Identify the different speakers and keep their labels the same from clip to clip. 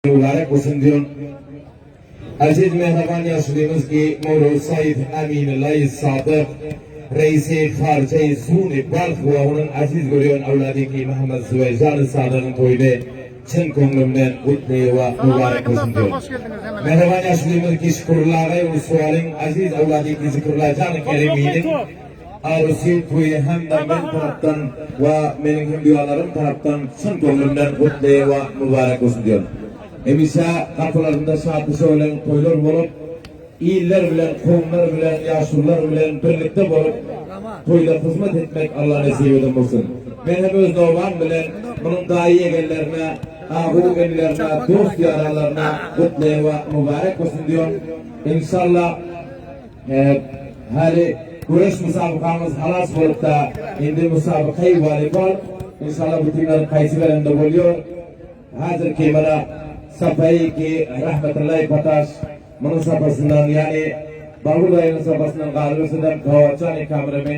Speaker 1: mübarek olsun diyor. Aziz mehraban yaşlıyımız ki Mevlu Said Aminullah Sadık Reisi Harcay Suni Balk ve onun aziz görüyor evladı ki Muhammed Süveycan Sadık'ın toyunu çın konumdan kutlu ve mübarek olsun diyor. Mehraban yaşlıyımız ki şükürlere ve sualin aziz evladı ki zikrullacan keriminin arzusu toyu hem de ben taraftan ve benim hem dualarım taraftan çın konumdan kutlu ve mübarek olsun diyor. Emisa kapılarında saatlısı olan toylar bulup, iyiller bilen, kovumlar bilen, yaşlılar bilen birlikte bulup, toyda hizmet etmek Allah'ın nasip olsun. Ben hem öz doğan bilen, bunun dahi egellerine, ahu egellerine, dost yaralarına kutlu ve mübarek olsun diyor. İnşallah hali güreş müsabakamız halas olup da indi müsabakayı voleybol inşallah bütünlerin kayısı verende oluyor. Hazır ki bana Safai ki rahmetullahi pataş bunun safhasından yani Bağır Dayı'nın safhasından galibisinden Kavaçani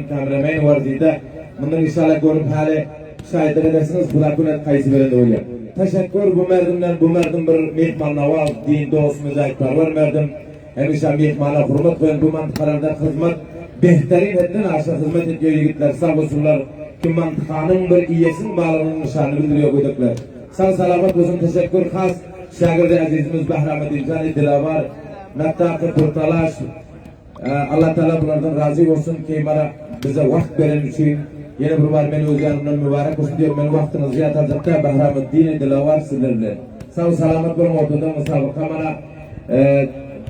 Speaker 1: kameramen var ziyde bunun inşallah görüp hali şahit edersiniz bırakın kayısı verende oluyor. Teşekkür bu merdim bir mihmanına var din dost müzayipler merdim hemişe mihmana hürmet koyun bu mantıkalarda hizmet behterin edin aşağı hizmet ediyor yigitler sağ olsunlar ki mantıkanın bir iyesin bağlanın nişanını bildiriyor koyduklar. Sağ salamat olsun teşekkür khas şagirdi azizimiz Bahramet İmzani Dilavar Nakta Kurtalaş Allah Teala bunlardan razı olsun ki bana bize vakit veren için yine bir var beni öz yanımdan mübarek olsun diyor benim vaktiniz ziyade hazırda Bahramet Dini Dilavar sinirli sağ salamat olun ortada musabaka bana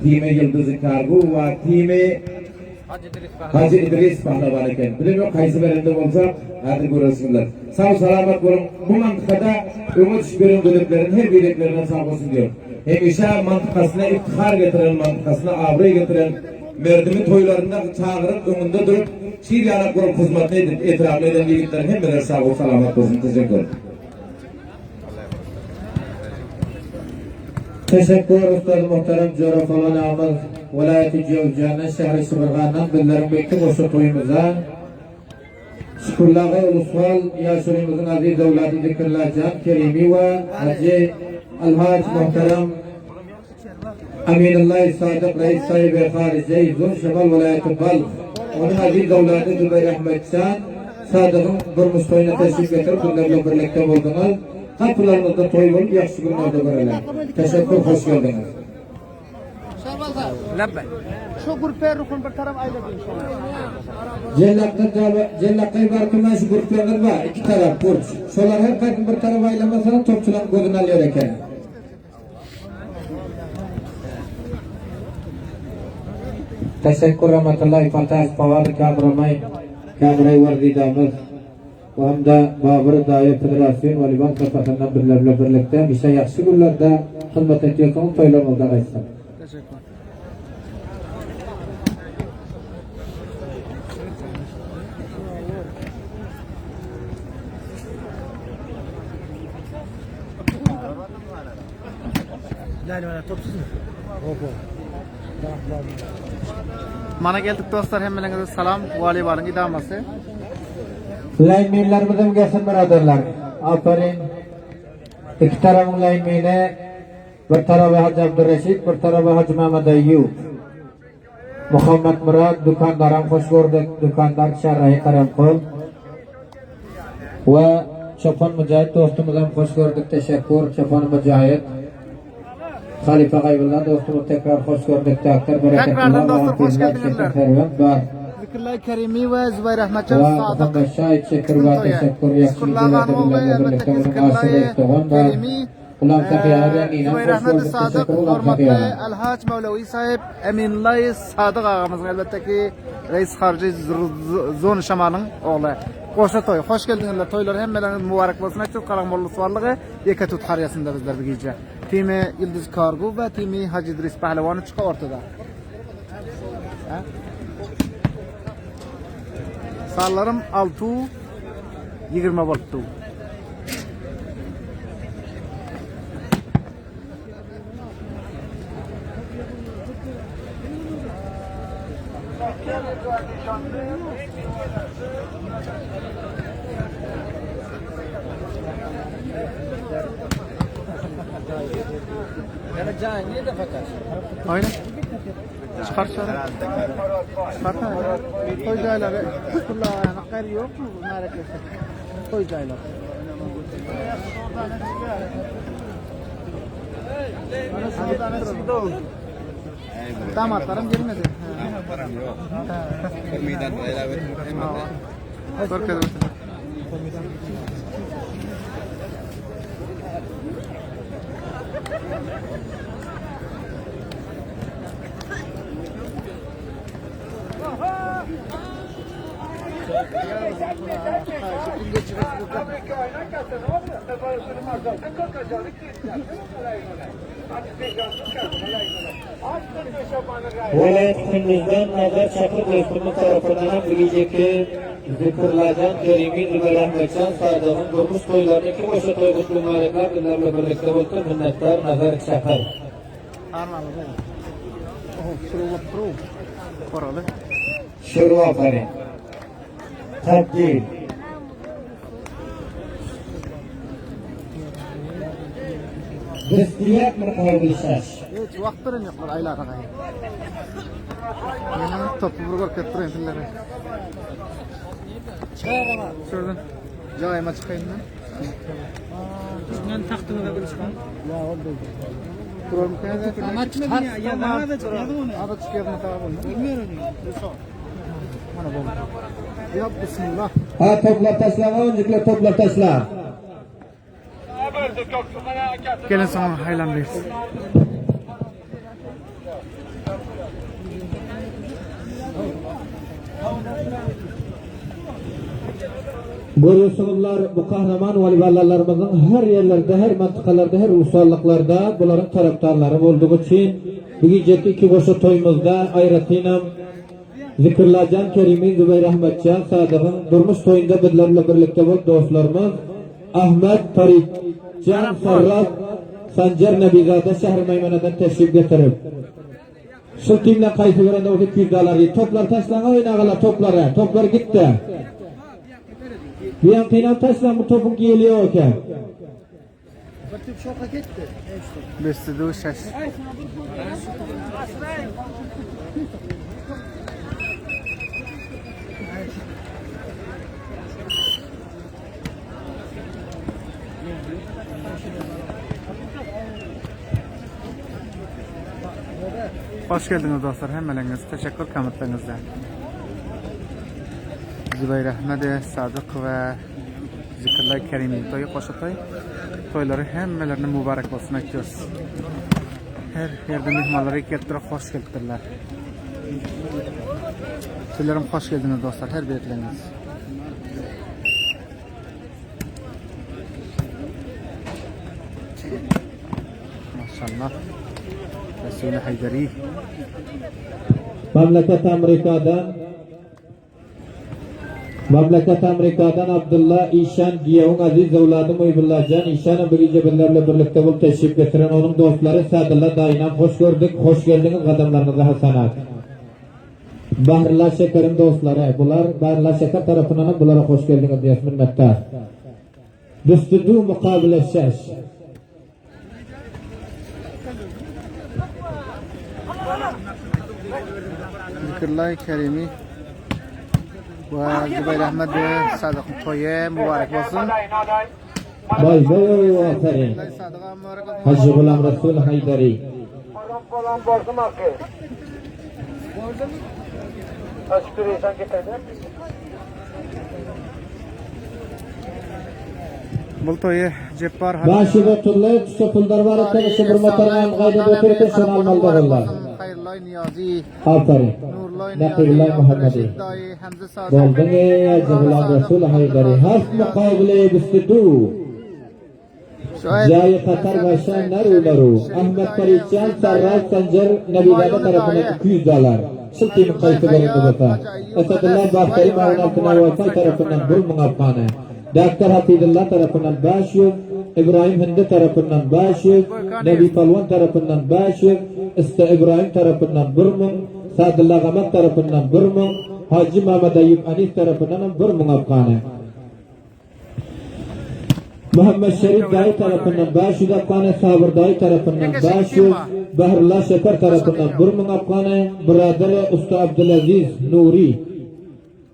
Speaker 1: time Yıldızı Kargu ve time Hacı İdris Pahlavan eken. Bilmiyorum kayısı verende olsa hadi görürsünler. Sağ salamat olun. Bu mantıkada ümit şükürün gönüplerin her birliklerinden sağ olsun diyor. Hemişe mantıkasına iftihar getiren, mantıkasına avrayı getiren merdimi toylarında çağırıp önünde durup şiir yanak grup hizmetine edip etraflı eden birliklerin hem birer sağ ol salamat olsun. Teşekkür ederim.
Speaker 2: Teşekkür Ustad Muhterem Coğrafyalan Ahmet Velayeti Cevcan'ın şehri Sıvırgan'dan billerin bekli koşu toyumuza Şükürlağı Ulusal Yaşurumuzun aziz evladı zikirler Can Kerimi ve Hacı Alhaç Muhterem Aminullah Sadık Reis Sahibi Harice Zun Şemal Velayeti Balk onun aziz evladı Zübeyir Ahmetcan Sadık'ın durmuş toyuna teşrif getirip bunlarla birlikte buldunuz. Kapılarınızda toy olup yakşı günlerde görelim. Teşekkür, hoş geldiniz.
Speaker 3: Şu gruplar rukun bir taraf ayrıldı.
Speaker 2: Cellakta ibaretimden şu gruplarlar var. İki taraf, burç. Şolar her kadın bir taraf ayırmasına topçular gözünü alıyor eken. Teşekkür rahmetullahi fatah pavarı kamerayı var didamız. Bu hem de Babır Daire Federasyon ve Liban Kafası'ndan birlikte bir şey yakşı günlerde hizmet ediyorsanız toylamızda kaçsın.
Speaker 3: Mana geldik dostlar hemmelerinizde salam voleybolun idaması.
Speaker 2: Layminlerimizin gelsin biraderler. Aferin. İki tarafın laymine bir tarafı Hacı Abdurreşit, bir tarafı Hacı Mehmet Eyyub. Muhammed Murad, dukandaran hoş gördük. Dukandar Şerrahi Karamkul. Ve Çopan Mücahit dostumuzdan hoş gördük. Teşekkür. Çopan Mücahit. Halife Gaybullah dostumuz tekrar hoş gördük.
Speaker 3: Tekrardan dostlar hoş geldinizler. Zikirler Kerimi ve Zübeyir Ahmetcan Sadık.
Speaker 2: Ve şahit şekir ve teşekkür yakışıklılar birlikte Kerimi
Speaker 3: Zübeyir Ahmet Sadık hürmetli Alhaç Mevlevi sahip Eminullah Sadık ağamızın elbette ki Reis Harcı Zon Şaman'ın oğlu. Koşa toy. Hoş geldinizler. Toylar hemmeleriniz mübarek olsun. Çok karanmollu suvarlığı Yeka Tut Haryası'nda bizler bir gece. Timi Yıldız Kargu ve timi Hacı İdris Pahlavan'ı çıkı ortada. Sallarım 6-20 volttu. Aynen. Çıkart şöyle. Çıkart ha. Koy cayları. Kulağına kar yok mu bu hareketi? Koy cayları. Damatlarım gelmedi.
Speaker 4: Param yok. Meydan ilave etmedi.
Speaker 3: Korkuyorum.
Speaker 2: Vilayetimizden Nazar Çakır dostumuz tarafından bilecekti. Zikirlerden Kerimi Zübeyir Ahmetcan Sadık'ın durmuş toylarını iki boşa toymuş mübarekler bizlerle birlikte olsun minnettar Nazar Çakır.
Speaker 3: Koralı.
Speaker 2: Şuru aferin. Tabdil. Destiyat mukabil şaş.
Speaker 3: Hiç vaktların yoklar aylar ağay. Benim topu vurgur kettireyim filleri. Şuradan. Cayma çıkayım ben.
Speaker 5: Ben taktığımı da konuşmam.
Speaker 3: Kurum kayda.
Speaker 5: Ama çıkmadı ya. Ya bana da çıkmadı onu.
Speaker 3: Abi çıkıyor mu tabi?
Speaker 5: Bilmiyorum.
Speaker 3: Bana bol. Yap bismillah.
Speaker 2: Ha topla taşla, öncükle topla taşla.
Speaker 3: Gelin sana haylan versin.
Speaker 2: Görüyorsunuzlar bu kahraman valivallarımızın her yerlerde, her mantikalarda, her ulusallıklarda bunların taraftarları olduğu için bu geceki iki boşa toyumuzda ayrıca Zikirlacan Kerimi Zübeyir Ahmetcan Sadık'ın durmuş toyunda bizlerle birlikte bu dostlarımız Ahmet Tarik, Can Sarraf, Sancar Nebizade Şehir Meymene'den teşrif getirip şu timle kayısı verende o 200 dolar toplar taşlana oynağılar topları, toplar gitti. Bir an kıynan taşlan bu topun geliyor oken.
Speaker 3: Besti de şaş. Hoş geldiniz dostlar. Hemmeliniz. Teşekkür kametlenizden. Zübeyir Ahmet, Sadık ve Zikirler Kerim'in toyu koşutoy. Toyları hemmelerine mübarek olsun aytıyoruz. Her yerde mihmanları getirip hoş geldikler. Sizlerim hoş geldiniz dostlar. Her birlikleriniz. Maşallah. Resul-i Haydari.
Speaker 2: Mamlakat Amerika'dan Abdullah İşan Giyavun Aziz Evladı Muhibullah Can İşan'ı bir gecelerle birlikte bul teşrif getiren onun dostları Sadullah Dayı'na hoş gördük, hoş geldiniz kadınlarınıza hasanat. Bahrullah Şeker'in dostları, bunlar Bahrullah Şeker tarafından bunlara hoş geldiniz diye minnettar. Düstüdü mukabile şeş.
Speaker 3: Zikirler Kerimi ve Zübeyir Ahmet ve Sadık'ın toyu mübarek olsun.
Speaker 2: Bay bay aferin.
Speaker 3: Sadık'a mübarek olsun.
Speaker 2: Hacı Gulam Resul Haydari.
Speaker 3: Bu toyu Ceppar
Speaker 2: Başı götürülüp sıfırlar var eten ışıbır motordan gayda götürürken şunu almalıdır Allah.
Speaker 3: Hayırlay Niyazi,
Speaker 2: Aferin.
Speaker 3: Nurlay
Speaker 2: Nakibullah
Speaker 3: Niyazi,
Speaker 2: Muhammedi.
Speaker 3: Reşit Dayı, Hamza Sadık.
Speaker 2: Doldun ey Hacı Gulam Resul Haydari. Harf mukabile büstüdü. Cahil Katar Başanlar Umaru. Ahmet Parikcan Sarraf Sancar Nebizade tarafından 200 dolar. Şıltı kayıtı verildi bata. Esadullah Bahtari Mağun Altına Vafay tarafından bir muhabbane. Dr. Hafidullah tarafından 500, İbrahim Hindi tarafından 500, Nebi Palvan tarafından 500, Usta İbrahim tarafından 1000, Sadullah Gamat tarafından 1000, Hacı Mehmet Ayyub Anis tarafından 1 muhabbane. Muhammed Şerif Dayı tarafından 500 Afgane, Sabır Dayı tarafından 500, Bahrullah Şeker tarafından 1000 Afgane, Biraderi Usta Abdülaziz Nuri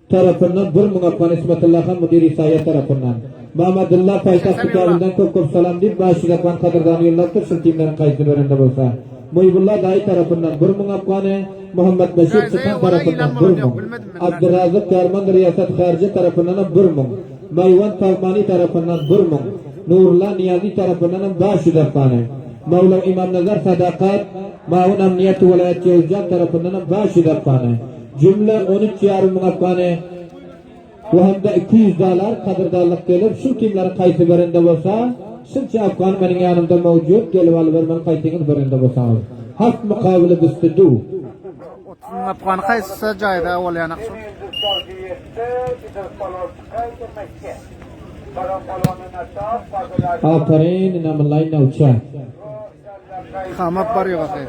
Speaker 2: tarafından 1000 Afgane, İsmetullah Han Müdiri İsa'ya tarafından. Muhammedullah Paytaht Kitabinden çok salam deyip 500 Afgan kadırdanı yollattır, şu timlerin kayıtlı verende bolsa. Muhibullah Dayı tarafından 1000 Afgane, Muhammed Beşir Sıkan tarafından 1000, Abdurrazık Karman Riyasat Harcı tarafından 1000, Mayvan Tavmani tarafından 1000, Nurullah Niyazi tarafından 500 Afgane, Mevla İmam Nazar Sadakat, Maun Amniyat Velayet Yozcan tarafından 500 Afgane, cümle 13 yarım Afgane, bu hem de $200 kadırdarlık gelip, şu kimlerin kayıtı verende bolsa, şunca Afgan benim yanımda mevcut, gelip alıvermen kayıtınız verende bolsa. Hak mukabili büstüdü.
Speaker 3: 30 Afgan kayısı cayda ol yanak şu.
Speaker 2: Aferin, inamallah inavça.
Speaker 3: Kamak var yok akay.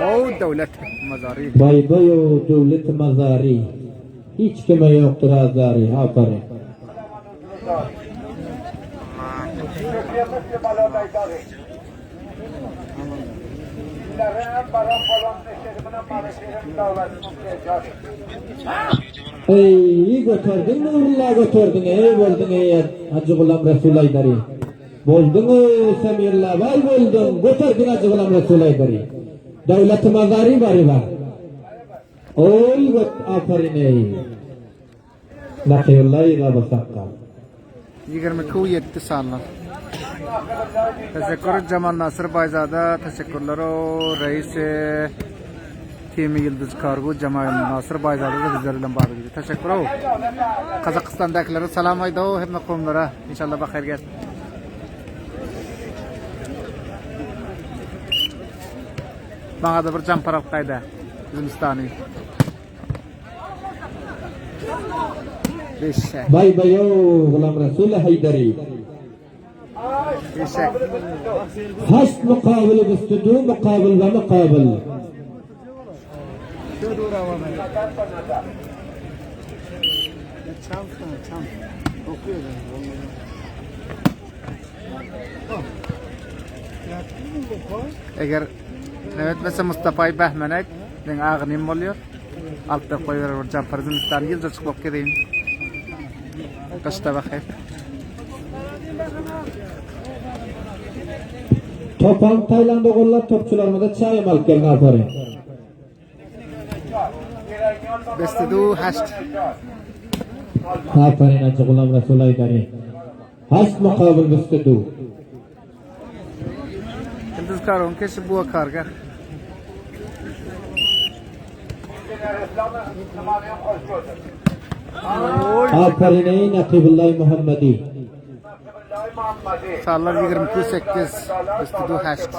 Speaker 3: O devlet mazari.
Speaker 2: Bay bayo devlet mazari. Hiç kime yoktur azari. Aferin. Ey götürdün Nurullah götürdün ey boldun ey Hacı Gulam Resul Aydari. Boldun ey Semirullah vay boldun götürdün Hacı Gulam Resul Aydari. Devlet mazari bari var. Oy aferin ey. Nakiyullah ila basakka.
Speaker 3: 27 sallar. Teşekkür Cemal Nasır Bayzada, teşekkürler o reis Temi Yıldız Kargo Cemal Nasır Bayzada da bizlerle bağlı. Teşekkür o. Kazakistan'dakilere selam ayda o hep makumlara inşallah bakır gel. Bana da bir cam paraf kayda Zimistani. Beşek.
Speaker 2: Bay bayo Gulam Resul Haydari.
Speaker 3: Beşek.
Speaker 2: Haşt mukabili büstüdü mukabil ve mukabil.
Speaker 3: Eğer evet mesela Mustafa'yı Behmenek ben ağınım oluyor. Altta koyuyor hocam Zimistani yılda çıkıp gideyim. Kaçta bakayım.
Speaker 2: Topan Tayland'a gollar topçularıma da çayım alıp gelin aferin.
Speaker 3: Bestedu haşt.
Speaker 2: Aferin Hacı Gulam Resul Aydari. Haşt mukabil büstüdü.
Speaker 3: Yıldız Kargon keşi bu karga.
Speaker 2: Aferin ey Nakibullah Muhammedi.
Speaker 3: Sallar 28 Bestedu haşt.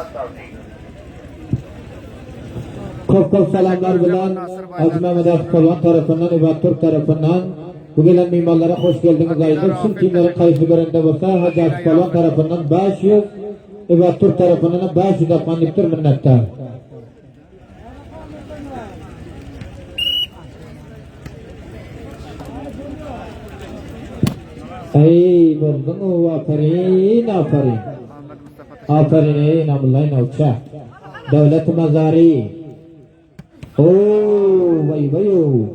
Speaker 2: Çok selamlar bilen Hacı Mehmet Akpolvan tarafından, İbad Türk tarafından bu gelen mimarlara hoş geldiniz aydım. Tüm timlerin kayısı görende olsa Hacı Akpolvan tarafından 500, İbad Türk tarafından 500 afganlıktır minnettar. Ey buldun o aferin aferin. Aferin ey namullah inavça. Devlet mazari. Oh, vay vay oh.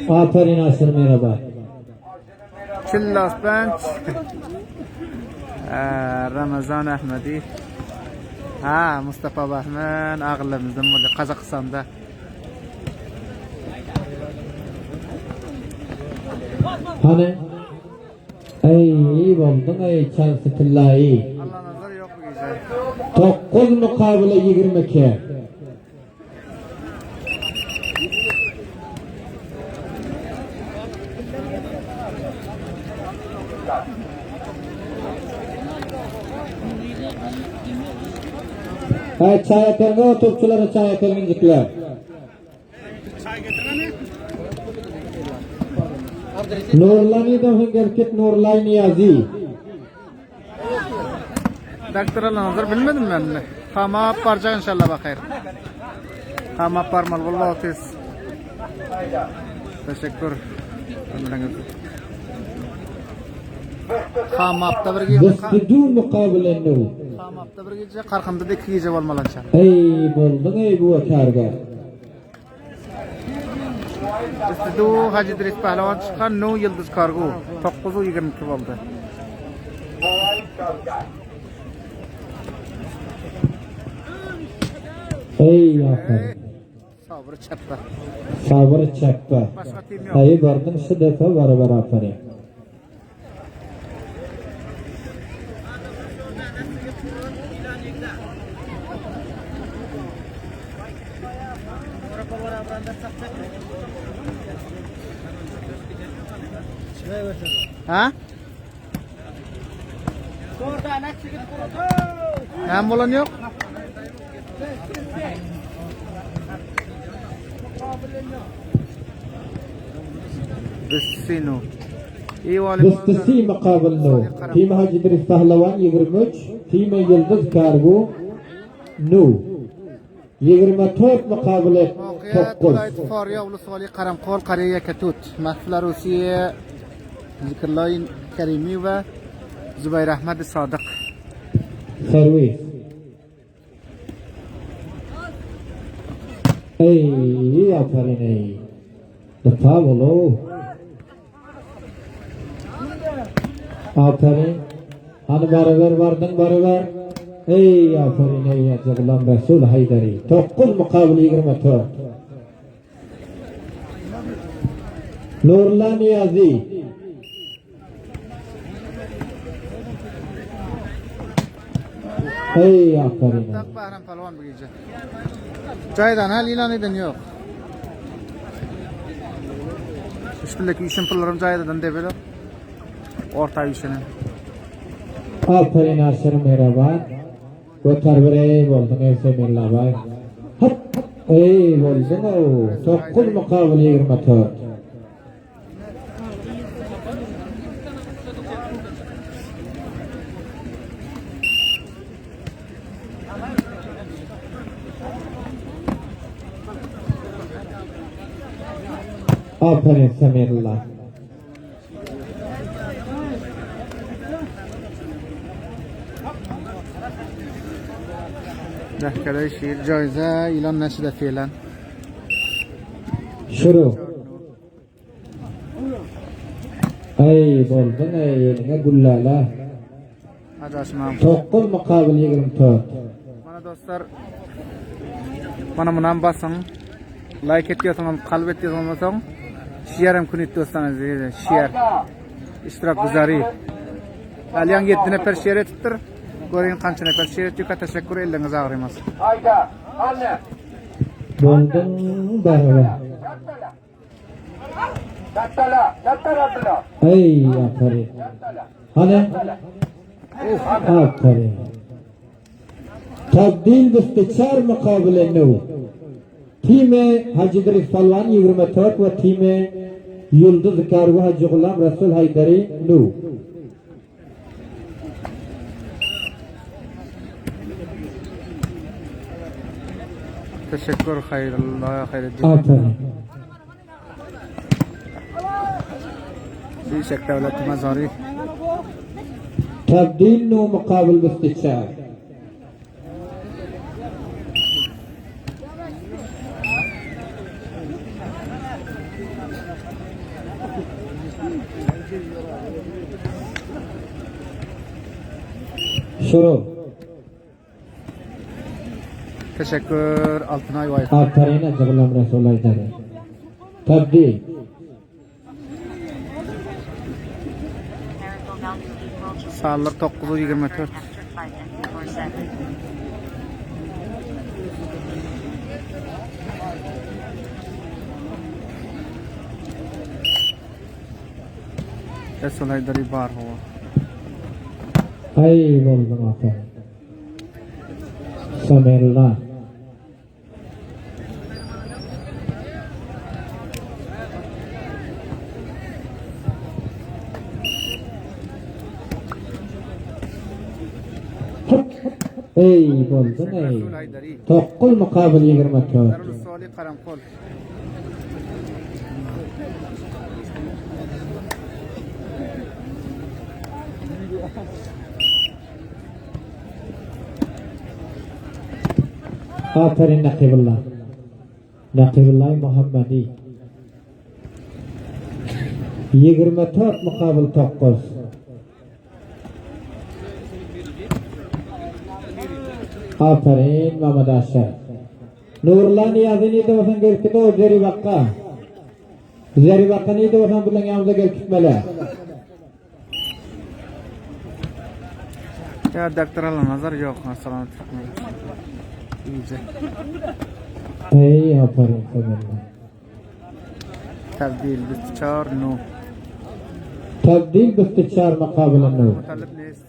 Speaker 2: Aferin Asır merhaba.
Speaker 3: Killas Bench. Ramazan Ahmedi. Ha Mustafa Bahman ağırlarımızdan böyle Kazakistan'da.
Speaker 2: Hani? Ey buldun ey çansı tillahi.
Speaker 3: Allah nazar yok bu gece.
Speaker 2: 9 mukabele 22. Hayır, çay atarına o topçulara çay atarıncıklar. Nurlani da hıngerket Nurlay Niyazi.
Speaker 3: Doktor nazar bilmedim ben de. Tamam parça inşallah bakayım. Tamam parmal vallahi tez. Teşekkür. Hamapta bir gece.
Speaker 2: Bistidun mukabilen nu.
Speaker 3: Hamapta bir gece qarqamda da 2 gece bolmalancha.
Speaker 2: Ey buldun ey bu atarga.
Speaker 3: Istidu Hacı İdris Pehlivan çıkan No Yıldız Kargo 9:22 oldu.
Speaker 2: Ey aferin.
Speaker 3: Sabrı çatla.
Speaker 2: Sabır çakpa.
Speaker 3: Başka tim yok.
Speaker 2: Ayı bardın şu defa beraber aferin.
Speaker 3: Ha? Hem olan yok. Bistino. İyi valim.
Speaker 2: Bistisi mukabil nu. Tim Hacı İdris Pehlivan 23. Tim Yıldız Kargo nu. 24 mukabilet
Speaker 3: Vakiyat
Speaker 2: 9.
Speaker 3: Vilayet Fariya Ulus Vali Karamkol Qariya Katut. Mahfila Rusiye Zikrullah Karimi ve Zübeyir Ahmed Sadık.
Speaker 2: Servis. Ey aferin ey. Defa bolu. Aferin. Hani beraber vardın beraber. Ey aferin ey Acıgılan Resul Haydari. 9 mukabil 24. Nurlan Niyazi. Ey aferin.
Speaker 3: Tak Bahram Palvan bu gece. Caydan hal ilan eden yok. Üstündeki isim pullarım caydan develop. Orta işinin.
Speaker 2: Aferin Aşır Mehraban. Götür bir ey boldun ey Semirla bay. Hop ey boldun o. 9 mukabil 24. Aferin Semirla.
Speaker 3: Dehkede şiir caize ilan neşide fiilen.
Speaker 2: Şuru. Ey boldun ey eline gullala.
Speaker 3: Hadi aşmam.
Speaker 2: 9 mukabil 24.
Speaker 3: Bana dostlar bana bundan basın. Like etiyorsanız, kalp etiyorsanız şiarım kunit dostlarınız şiar. İştirak güzari. Aliyan 7 nefer şiar ettir. Görün kança nefer şiar etiyor. Teşekkür elinize ağrımaz.
Speaker 2: Boldun beraber. Ey aferin. Hani? Aferin. Tabdil bistiçar mukabile nu. Time Hacı İdris Pehlivan 24 ve time Yıldız Kargo Hacı Gulam Resul Haydari nu.
Speaker 3: Teşekkür hayırlı hayırlı.
Speaker 2: Aferin.
Speaker 3: Bir şek devlet mazari.
Speaker 2: Tabdil nu mukabil bistiçar. Şuru.
Speaker 3: Teşekkür Altınay Vay.
Speaker 2: Aferin Acıgılan Resul Haydari. Tabdil.
Speaker 3: Sağlar 9:24. Resul Haydari bar hova.
Speaker 2: Ey boldun aferin. Samirullah. Ey bo'lding ey. To'qqul muqobil 24.
Speaker 3: Darul Soli Qaramqul.
Speaker 2: Aferin Nakibullah. Nakibullah Muhammadi. 24 muqobil 9. Aferin Muhammad Asher. Nurullah niyazini de olsan gelkide o Zeri Bakka. Zeri Bakka niyde olsan bundan yanımıza gelkitmeli.
Speaker 3: Ya doktorlar nazar yok. Selamet. İyice.
Speaker 2: Ey aferin Samirullah.
Speaker 3: Tabdil bistichar no.
Speaker 2: Tabdil bistichar muqobil nur.
Speaker 3: Talib neyse.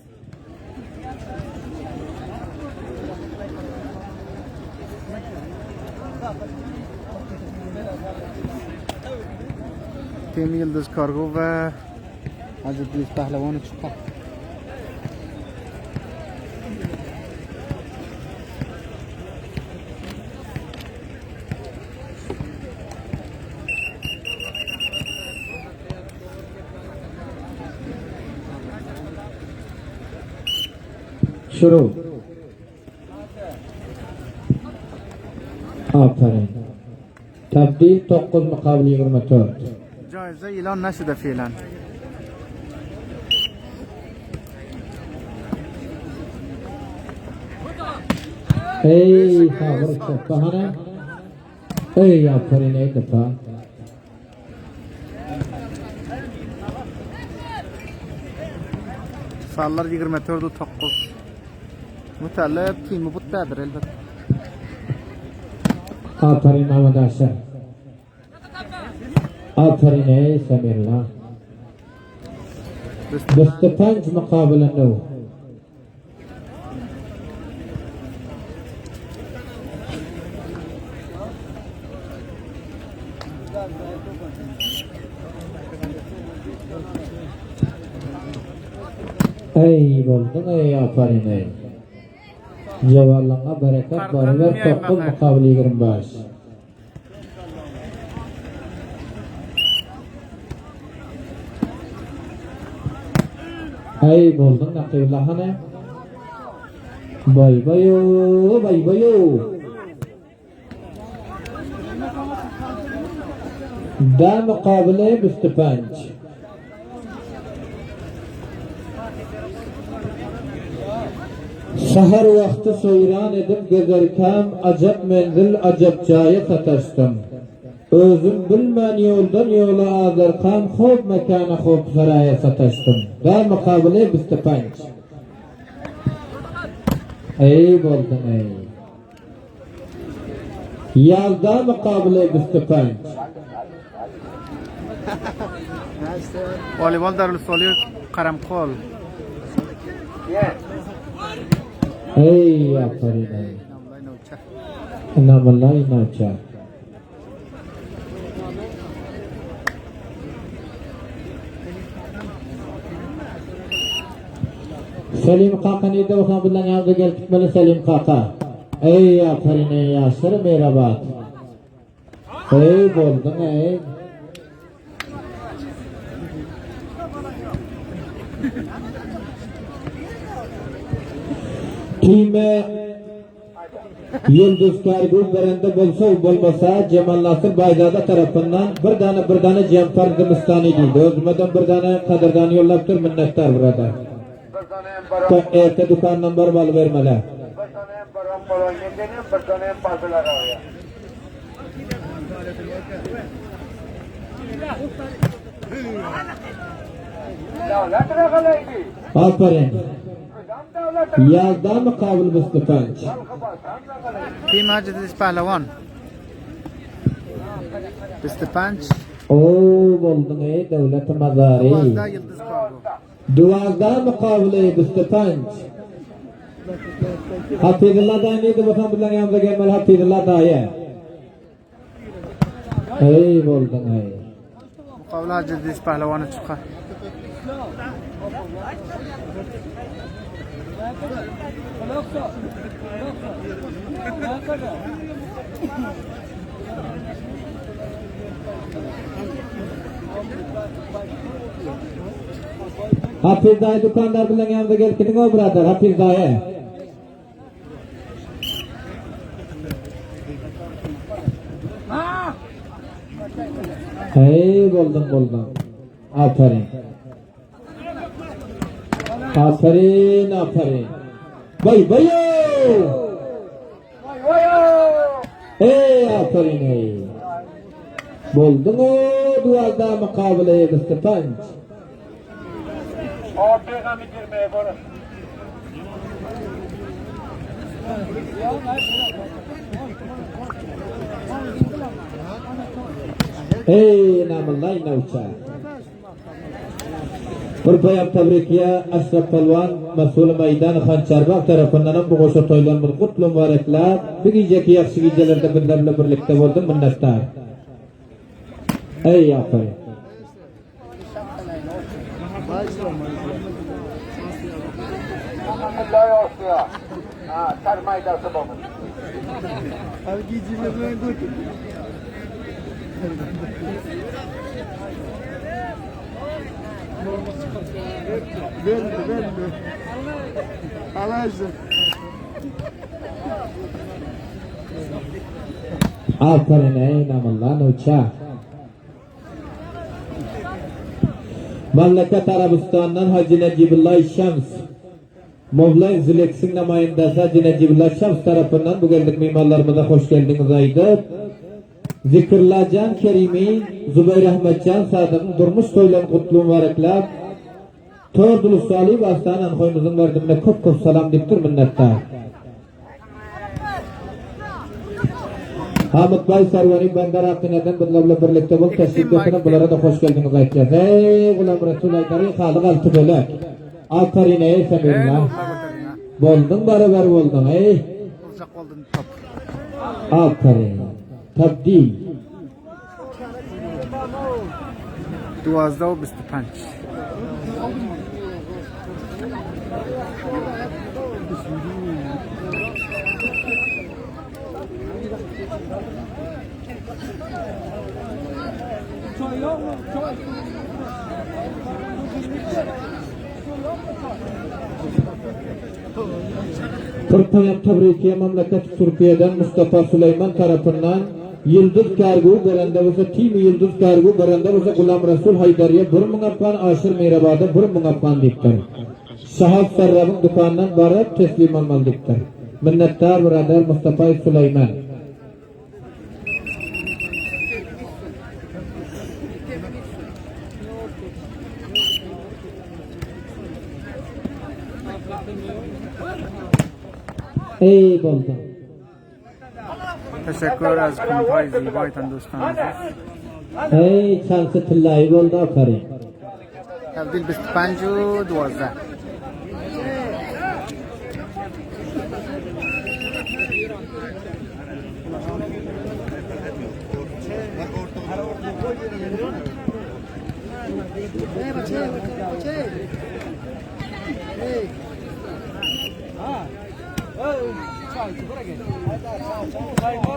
Speaker 3: Tem Yıldız Kargo ve Hazreti Büyük Pehlivanı çıktı.
Speaker 2: Şuru. Aferin. Tabdil 9 muqobil 24.
Speaker 3: Caize ilan nashida filan.
Speaker 2: Ey xabar bahana. Ey aferin ey defa.
Speaker 3: Sallar 24 9. Mutallab kimi bu tadir elbette.
Speaker 2: Aferin Muhammad Asher. Aferin ey Samirullah. Bistipanj muqobil nur. Ey bo'lding ey aferin ey. Javallarga barakat baravar 9 muqobil 25. Ey bo'lding Nakibullah ana. Bay bayo, bay bayo. Da muqobili bistipanj. Sahar vaqti so'yran edib gezerkam ajab menzil ajab joyi satashdim. O'zim bilman yo'ldan yo'la azarqam xo'p makana xo'p saroya satashdim. Da muqobili bistipanj. Ey bo'lding ey. Yazda muqobili bistipanj.
Speaker 3: Volleybol Darul Soli Qaramqul.
Speaker 2: Ey aferin ey. Namalay nacha. Salim Qaqani de olsa bilan yanımıza gelkitmeli Salim Qaqa. Ey aferin ey Yasir Merabat. Ey bo'lding ey. Kime Yıldız Kargo berende bolsa bo'lmasa Cemal Nasir Bayzada tarafından bir dana Cemfar Dimistani deydi. O'zimdan bir dana qadrdan yo'llab tur minnatdor birodar. Erta dukandan bir bal vermeli. Aferin. Yazda muqobil bistipanj.
Speaker 3: Tim Hazreti Pehlivan. Bistipanj.
Speaker 2: Oo bo'lding ey davlat mazari.
Speaker 3: Duazda Yıldız Kargo.
Speaker 2: Duazda muqobili bistipanj. Hafizullah da neydi bakan bilen yanımıza gelmeli Hafizullah dayı. Ey boldun ey.
Speaker 3: Muqabla Hacıdiz pahlavoni chiqqan.
Speaker 2: Hafiz dayı dükkanlar bilen yanımıza gelip o birader Hafiz dayı. Hey buldum. Aferin. Bay. Hey aferin hey. Buldun o duvarda mukabileye Mr. Punch. Hey namallay navcha. Purpayam tabrikiya Ashraf Palvan mas'ul meydan Xan Charbaq tarafından bu qo'shiq to'ylanmir qutlu muboraklar. Bugünjeki yaxshi gecelarda birlarla birlikte bo'ldim minnatdor. Ey aferin.
Speaker 3: Verdi. Alaycı.
Speaker 2: Aferin ey namullah navcha. Mamlakat Arabistondan Hacı Necibullah Shams Mevla Züleksin namayındası Hacı Necibullah Shams tarafından bu geldik mimarlarımıza hoş geldiniz aydıp. Zikirlacan Kerimi Zübeyir Ahmetcan Sadık'ın durmuş toylan kutlu mübarekler. Tordulu Salih Bastanan koyumuzun verdimine köp salam diptir minnettar. Hamid Bay Sarvani Bandar Akına'dan birlerle birlikte bol teşrif ettiğine bunlara da hoş geldiniz aytacağız. Ey Gulam Resul Aytar'ı Halık altı bölek. Aferin ey Semirullah. Boldun beraber boldun ey.
Speaker 3: Uzak oldun top.
Speaker 2: Aferin. Tabdil.
Speaker 3: Duazda o Mr. Punch.
Speaker 2: Pırpayam Tabrikiye Memleket Türkiye'den Mustafa Süleyman tarafından Yıldız Kargu Garandavıza Team Yıldız Kargu Garandavıza Gulam Resul Haydariye 1000 afgan aşır meyrabada 1000 afgan diptir. Şahap Sarrab'ın dükkanından varıp teslim almalı diptir. Minnettar birader Mustafa Süleyman. Ey buldum.
Speaker 3: Teşekkür az kumpay zibaytan dostum aziz.
Speaker 2: Ey şansı tillahi oldu aferin.
Speaker 3: Tabdil Mr. Punch duazda.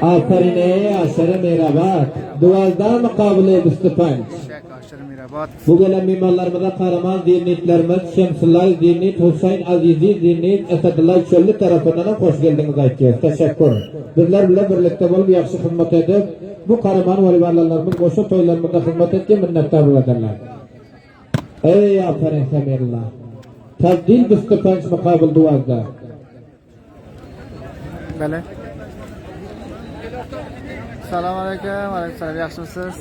Speaker 2: Aferin ey aşırı merabat. Duazda mukabele Mr. Punch. Bu gelen mimarlarımıza Karaman Dinitlerimiz, Şemsullah Dinit, Hüseyin Azizi Dinit, Esadullah Çöllü tarafından hoş geldiniz aytıyoruz. Teşekkür. Bizler bile birlikte bolup yaxşı hizmet edip, bu Karaman valibarlarımız, koşu toylarımızda hizmet etki minnettar ederler. Ey aferin Semirullah. Tabdil Mr. Punch mukabil duazda.
Speaker 3: Bale. Assalomu alaykum. Aleykümselam. Yaxshimisiz?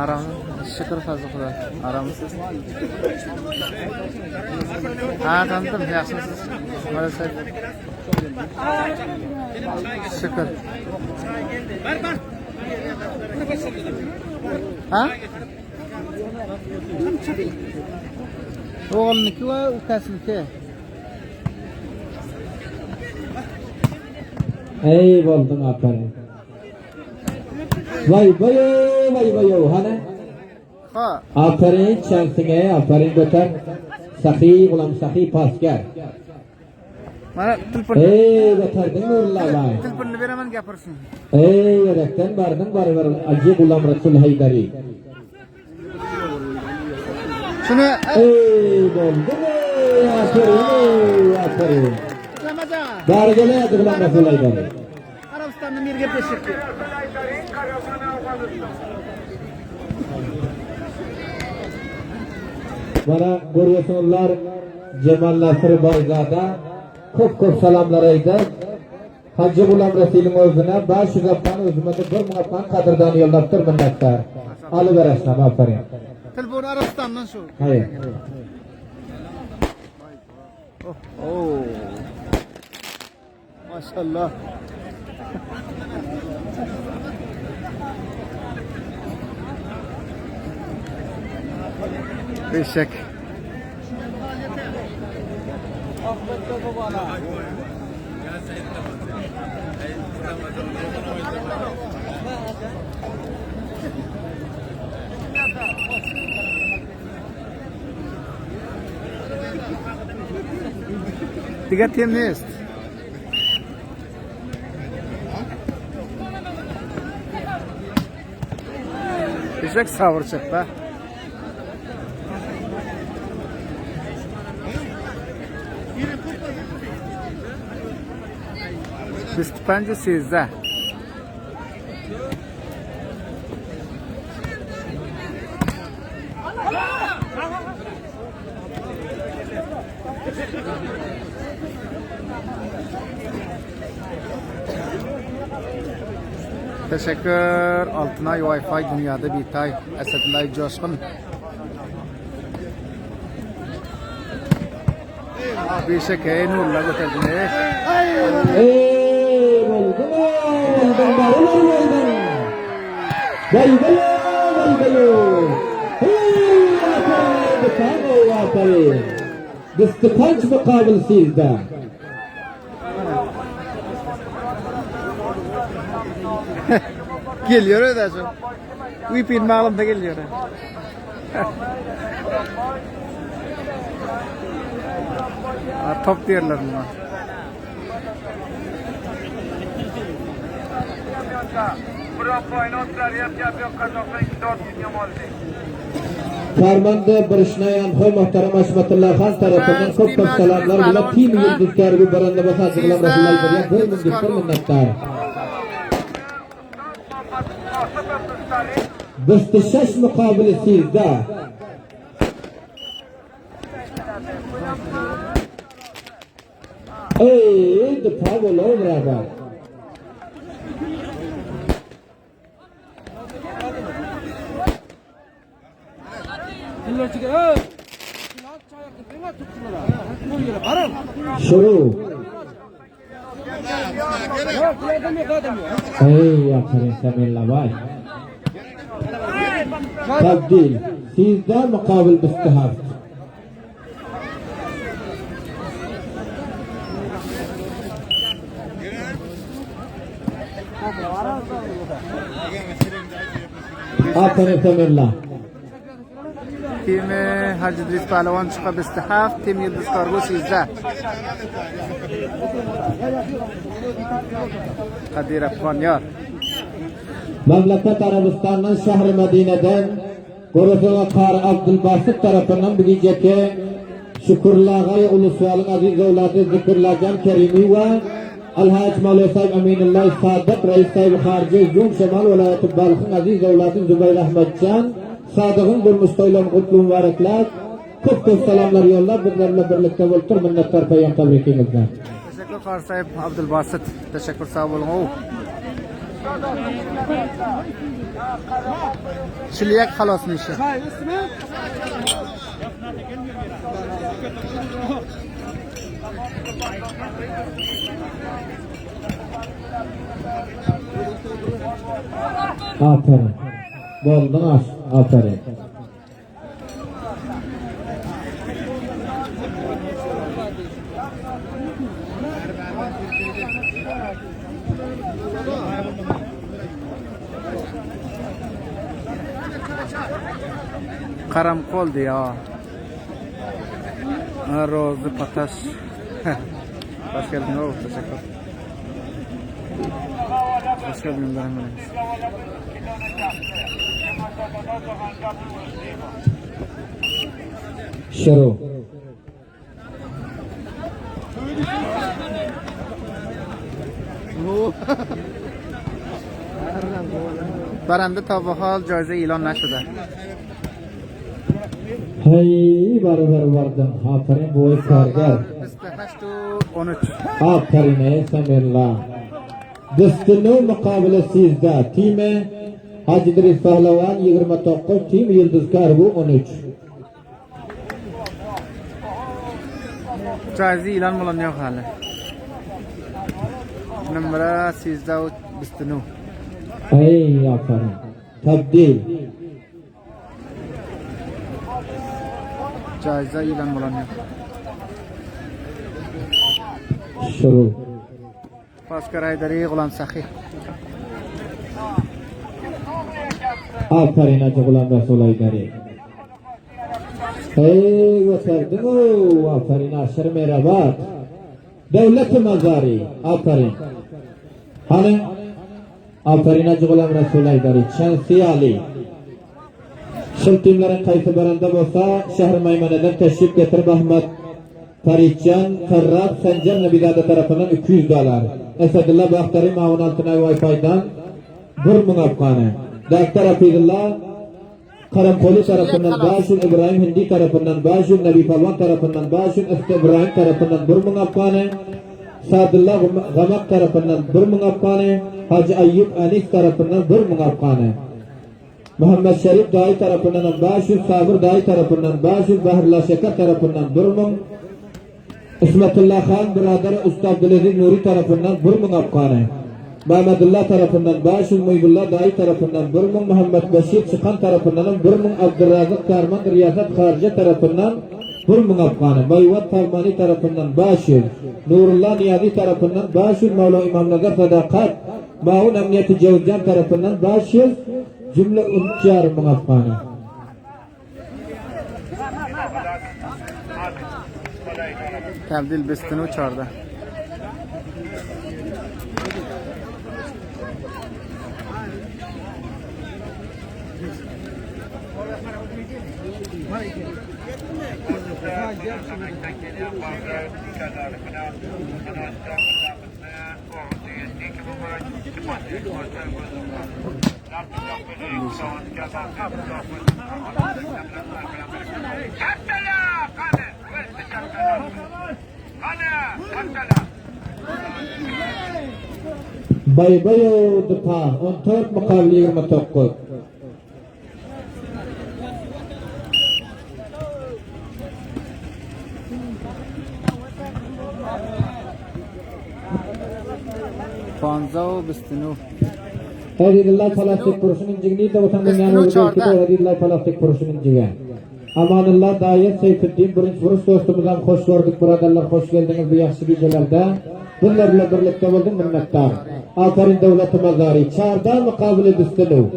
Speaker 3: Aram. Shukr fazl Xudo. Aramisiz? Ha, tanıdım. Yaxshimisiz? Maalesef. Shukr. Ha? Oğluniki ve ukasınki.
Speaker 2: Ey buldun aferin. Vay vay vay vay hana.
Speaker 3: Ha.
Speaker 2: Aferin şansına aferin götür. Sahi ulan sahi pasker.
Speaker 3: Mana telefon.
Speaker 2: Ey götürdün nurlar vay.
Speaker 3: Telefonunu veremem gapırsın.
Speaker 2: Ey yürekten bardın var acı ulan Resul Haydari.
Speaker 3: Şunu
Speaker 2: Ey buldun ey aferin aferin.
Speaker 3: Ramazan.
Speaker 2: Dargele adı ulan Resul Haydari.
Speaker 3: Arabistan'da bir gapleşik.
Speaker 2: Bana görüyorsunlar Cemal Nasır Bayzada çok selamlar aydı. Hacı Gulam Resul'ün özüne başı kaptan özüme de bir muhafan kadırdan yollattır minnettar. Alıver esnaf aferin.
Speaker 3: Telefonu Arabistan'dan şu.
Speaker 2: Hayır.
Speaker 3: Oo. Maşallah. Eşek. Tiga tim jest. Eşek savur çıktı. Bence sizde. Teşekkür. Altınay Wi-Fi dünyada bir tay. Esedullah Coşkun. Bir şekayı nurla götürdün.
Speaker 2: Ey buldum buldum. Vay vay vay vay. Hey aferin aferin. Dıştı kaç mukabil sizde.
Speaker 3: Geliyor öyle şu. Uypin malum da geliyor. Top diyorlar buna.
Speaker 2: Karmanda Barışnayan Hoy Muhterem Aşmatullah Han tarafından çok selamlar bile Team Yıldızlar bir baranda basar Gulam Resulullah bir minnettar. Dıştı mukabili sizde. Ey the power over. Şuru. Ey aferin Semilla vay. Tabdil. Sizde mukabil bistihaf. Aferin Semilla.
Speaker 3: Tim Hacı İdris Pehlevan çıkıp istihaf. Tim Yıldız Kargo sizde. Kadir Afganyar.
Speaker 2: Memleket Arabistan'dan şehri Medine'den Gorosuna Kar Abdülbasit tarafından bileceki şükürlağay uluslarının aziz evlatı zikirlerden kerimi ve Alhaç Mevla Sayyid Aminullah Sadık Reis Sayyid Harcı Zun Şemal Velayeti Balkın aziz evlatı Zübeyir Ahmetcan Sadık'ın bir müstoylan kutlu mübarekler çok selamlar yollar bizlerle birlikte oltur minnettar peyam tebrikimizden.
Speaker 3: Teşekkür Kar Sayyid Abdülbasit. Teşekkür sağ olun. Şiliyak halasını işe.
Speaker 2: Aferin. Buldun aferin.
Speaker 3: Karamkol diyor. Rozi Pataş. Hoş geldin oğlum, teşekkür. Hoş geldin İbrahim.
Speaker 2: Şuru.
Speaker 3: Baranda ta bu hal joyza e'lon nashida.
Speaker 2: Hey barabar vardım. Aferin boy kargar.
Speaker 3: 13.
Speaker 2: Aferin ey Samirla. Distinu mukabele sizde. Time Hacı İdris Pahlavan 29, tim Yıldızkar bu 13.
Speaker 3: Joyza e'lon bo'lan yo'q hali. Numara 13 bistinu.
Speaker 2: Hey aferin. Tabdil.
Speaker 3: Joyza e'lon bo'lan yo'q.
Speaker 2: Şuru.
Speaker 3: Paskar Aydari G'ulom Saxiy.
Speaker 2: Aferin Hacı Gulam Resul Aydari. Hey göterdin o. Aferin Aşır Merabat. Devlet-i Mazari. Aferin. Hani? Aferin Hacı Gulam Resul Aydari. Şansiyali. Şıltimlerin kayıtı baranda olsa şehir Maymana'dan teşrif getirip Ahmet Faridcan, Ferrab, Sencer Nebizade tarafından $200. Esadullah Bahtari Mağun Altınay Wi-Fi'dan 1.000 Afganı. Dr. Hafizullah Karamkoli tarafından Başun, İbrahim Hindi tarafından Başun, Nebi Palvan tarafından Başun, Usta İbrahim tarafından 1.000 Afganı. Sadullah Gamak tarafından 1.000 Afganı. Hacı Ayyub Anis tarafından 1.000 Afganı. Muhammed Şerif Dai tarafından Başun, Sabır Dai tarafından Başun, Bahırullah Şeker tarafından 1.000. İsmetullah Khan biraderi Usta Abdülaziz Nuri tarafından 1.000 Afganı. Mehmetullah tarafından Başul Muybullah Dai tarafından 1.000. Muhammed Beşir Çıkan tarafından 1.000. Abdurrazık Karman Riyazet Harici tarafından 1.000 Afganı. Bayvat Farmani tarafından Başul. Nurullah Niyazi tarafından Başul. Mevla İmam Nazar Sadakat Maun Emniyeti Cevizcan tarafından Başul. Cümle 13.000 Afganı.
Speaker 3: Tabdil bistinu çorda.
Speaker 2: Baybayo Dıpa 14 mukabele 29.
Speaker 3: Fanzao bistinu.
Speaker 2: Hadidillah Falastik Kuruşu'nun cigni de vatan dünyanın ülkede Hadidillah Falastik Kuruşu'nun cigni. Amanullah Dayet Seyfettin birinci vuruş dostumuzdan hoş gördük buradarlar, hoş geldiniz bu yaxşı gecelerde. Bunlarla birlikte oldum minnettar. Aferin Devlet-i Mazari. Çarda mukabele bistinu.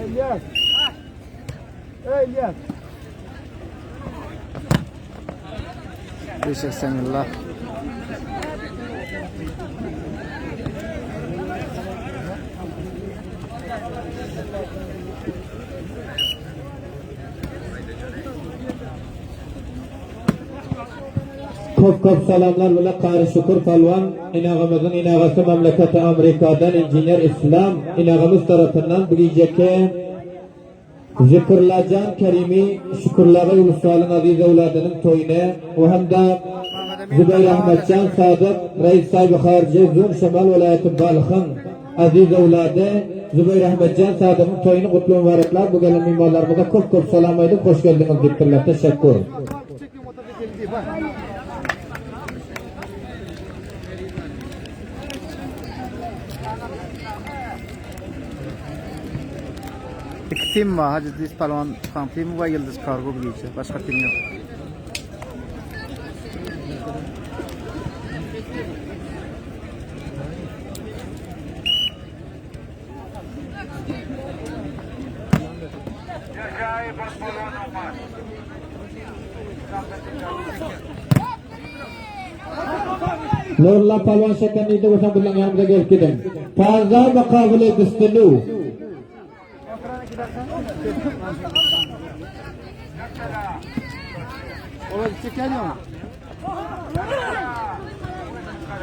Speaker 5: İlyas. İlyas.
Speaker 3: 580'lillah.
Speaker 2: Kop selamlar ve Qari Şükür Palvan inağımızın inağısı memleketi Amerika'dan İnjiner İslam inağımız tarafından bu geceki Zikirlacan Kerimi Şükürlağı Ulusal'ın aziz evladının toyuna ve hem de Zübeyir Ahmetcan Sadık Reis sahibi Harici Zun Şemal Velayeti Balkın aziz evladı Zübeyir Ahmetcan Sadık'ın toyunu kutlu mübarekler. Bu gelen mimarlarımıza kop selam edip hoş geldiniz diktirler. Teşekkür.
Speaker 3: İki tim var. Hacı İdris Palvan Tukan timi ve Yıldız Kargo biliyorsun. Başka tim yok.
Speaker 2: Nurullah Palvan şeklinde bu bilen yanımıza gelip gidin. Fazla mukabele düstünü.
Speaker 3: Ola çeker ya.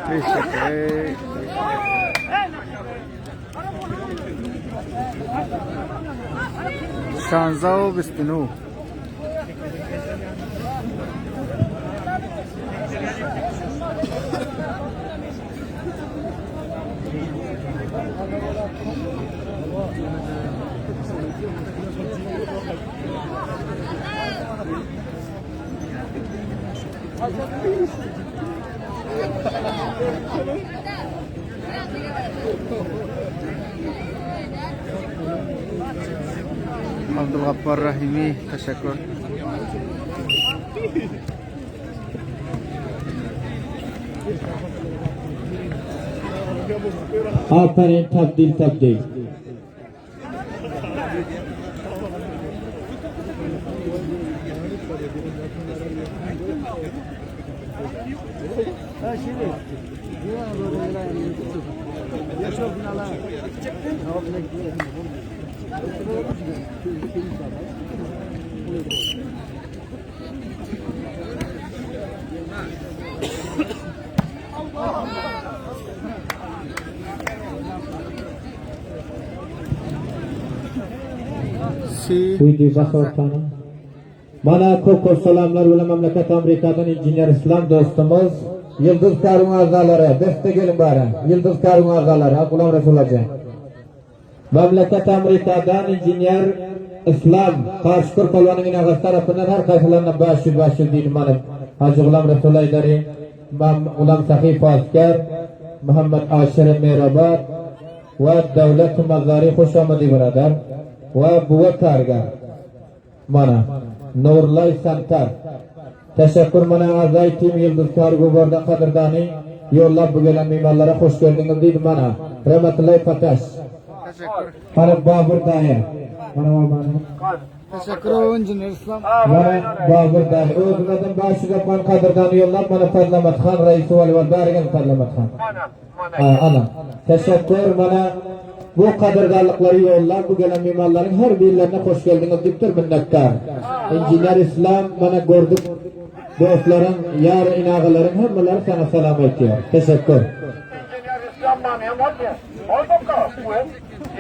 Speaker 3: Teşekkür. Şanzao bistinu. Abdülgaffar Rahimi, teşekkür.
Speaker 2: Aferin tabdil. Buydu basortana. Bana koko selamlar ve memleket Amerika'dan injiner İslam dostumuz Yıldız Karun azaları deste gelin bari. Yıldız Karun azaları Akulam Resulacı. Memleket Amerika'dan injiner İslam Karşıkır Kolvan'ın inağız tarafından her kayıtlarına başvur dinim hanım. Hacı Gulam Resulayları Gulam Sahif Asker Muhammed Aşer Merabar ve Devlet Mazari Hoşamadi Biradar ve Buva Karga Mana Nurlay Santar teşekkür mana azay tim Yıldız Kargo Borda Kadırdani yollab bu gelen mimarlara hoş geldiniz dedim bana rahmetullahi fataş Harap Babur Daya
Speaker 3: Teşekkür injiner İslam.
Speaker 2: Babur Daya özümden başı yapan Kadırdani yollab bana Parlament Khan Reisi Vali Vardarigen Parlament Khan ana teşekkür mana bu kaderdarlıkları yollar, bu gelen mimarların her birilerine hoş geldiniz diptir minnettar. İnjiner İslam bana gördük dostların, yar inağıların hemmeleri sana selam ediyor. Teşekkür.
Speaker 6: İnjiner İslam mani hadi. Oldu mu?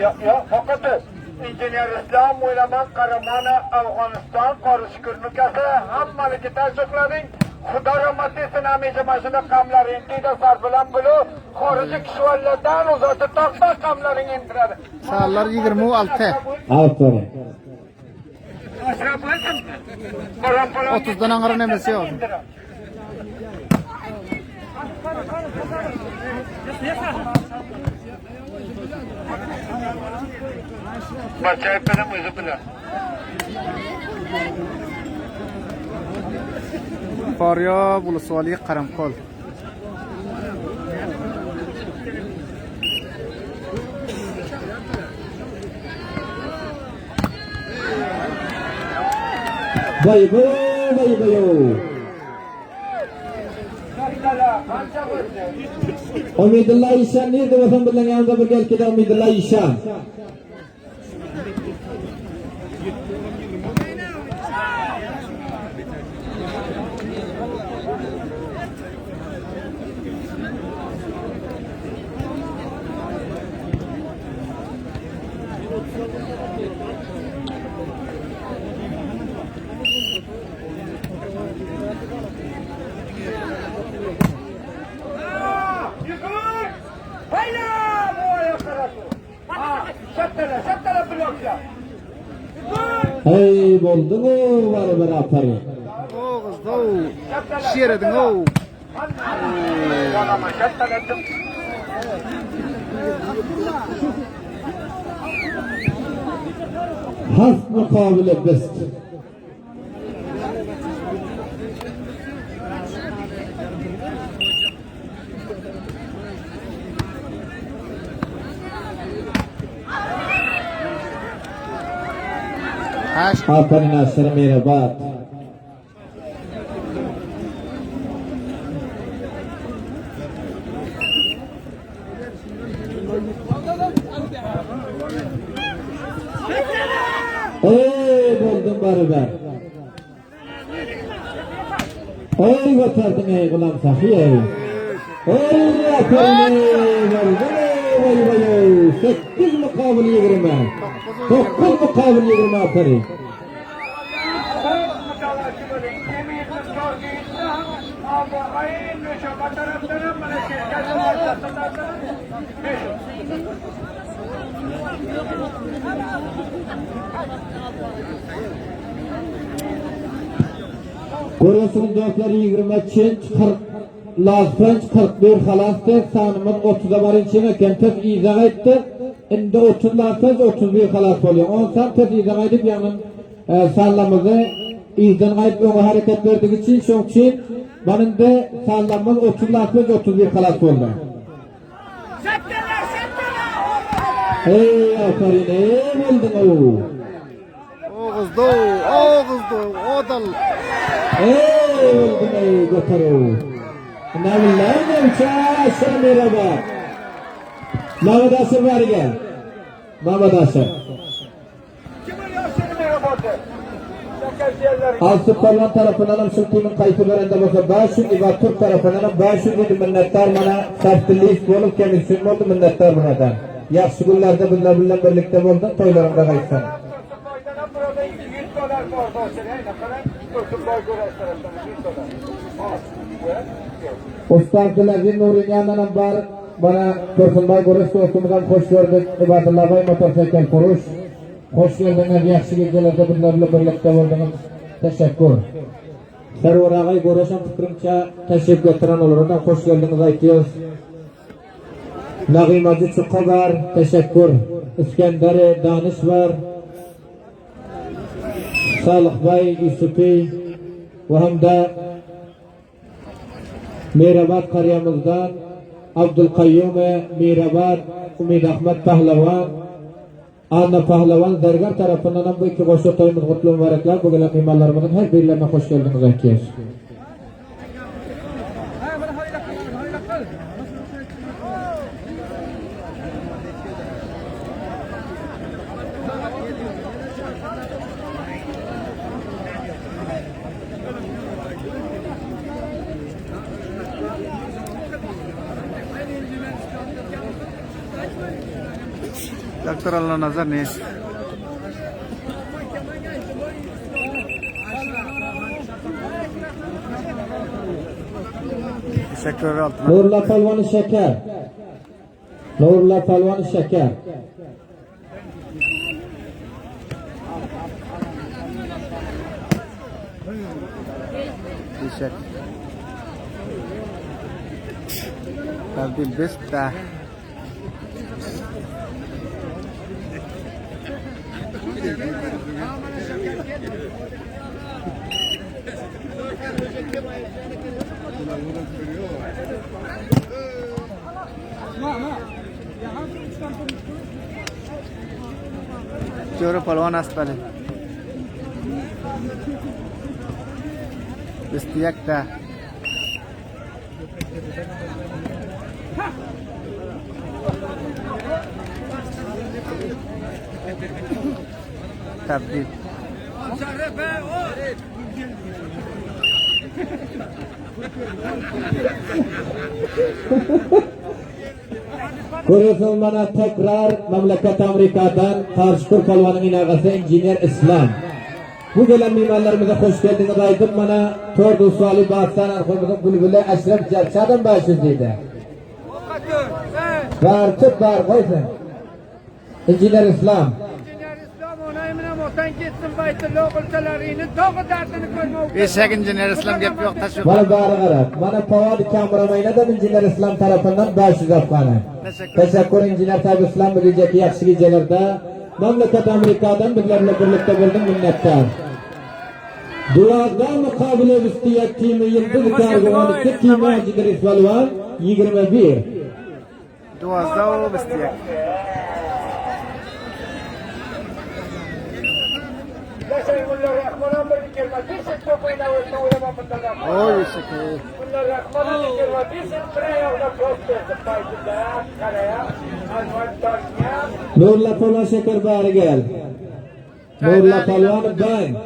Speaker 6: Ya fakat İnjiner İslam uylaman Karamana Afganistan karışıkırını kese hammalı gitar çokladın. Xudo rahmatlisin hamisha mana qamlaringni sarfilan bulu xorijiy kishvarlardan o'zati toqta qamlaring intiradi.
Speaker 3: Sağlar 26.
Speaker 2: Aferin.
Speaker 3: 30'dan angara nemesi yok.
Speaker 6: Bachayı bilan o'zi bilan.
Speaker 3: Faryab Ulusvali Qaramqol.
Speaker 2: Vay vay. Umidullah İşan nerede vatan bilen yanında bir gel ki Umidullah İşan. Hey buldun o var bir aferin.
Speaker 3: Oğuz doğu. Şiir edin o.
Speaker 2: Has mukabele best. Aferin Asır Mirabat. Berber. Oy götürdün ey gulam sahi ey. Oy aferin ey. 8 mukabil 20. 9 mukabil 20 aferin. Görüyorsunuz dostlar 23, 40, Lazpenç 41 halastık, sanımız 30'a varınçın eken tez izah etti. Indi 30 Lazpenç 31 halas oluyor. 10 san tez izah edip yanın sallamızı izden gayet öne hareket verdik için şok için benim de sallamız 30 Lazpenç 31 halas oldu. Ey aferin ey buldun o.
Speaker 3: Oğuzdu, odal.
Speaker 2: Ey buldun ey götür o. Ne billah ne uçağı merhaba. Mehmet Asır var gel. Mehmet Asır. Asır Parlan tarafından Sültü'nün kayıtı verende baksa Başın İva Türk tarafından Başın dedi minnettar bana sertlilik olup kendisinin oldu minnettar bunadan. Yaxşı günlerde bizlerle birlikte oldun toylarımda kayıtsan. Ustazlarımızın Nuri'nin yanından var. Bana Tursunbay Kuruş dostumuzdan hoş gördük. İbadullah Bay Motorsekel Kuruş. Hoş geldiniz. Yaxşı gecelerde bizlerle birlikte oldunuz. Teşekkür. Server ağay Kuruş'un fikrimce teşekkür ettiren olurundan hoş geldiniz aytıyoruz. Nagimacı Çuka var. Teşekkür. İskenderi Danış var. Salih Bay Yusufi ve hem de Mirabat Karyamızdan Abdülkayyum Mirabat Umid Ahmet Pahlavan Anna Pahlavan Zergar tarafından bu iki koşu toyumuz kutlu mübarekler. Bu gelen mimarlarımızın her birilerine hoş geldiniz herkes.
Speaker 3: Doktor Allah nazar ne? Teşekkürler altına.
Speaker 2: Nurullah Palvanı Şeker. Nurullah Palvanı Şeker.
Speaker 3: Teşekkür. Tabii besta. Jore Palwan aspalı. İstiyakta. Tabii.
Speaker 2: Görüyorsunuz bana tekrar memleket Amerika'dan Karşıkur Palvan'ın inagası İnjiner İslam. Bu gelen mimarlarımıza hoş geldiniz aydım bana Tordu Suali Bağıstan Arkamızın kulübüyle Eşref Cerçad'ın başındaydı. Var tut var koysun. İnjiner İslam.
Speaker 3: Eşek İnjiner İslam yapıyor taşı.
Speaker 2: Bana bağırı karar. Bana Pavad Kamramayla da İnjiner İslam tarafından 500 afgana. Teşekkür İnjiner Tayyip İslam bu geceki yakşı gecelerde memleket Amerika'dan bizlerle birlikte buldum minnettar. Duada mukabele üstiyet kimi yıldız kargımanı kimi Acidir İsvalvan 21.
Speaker 3: Duada o istiyek. Oy şeker.
Speaker 2: Nurullah Palvan Şeker bari gel. Nurullah Palvan ben.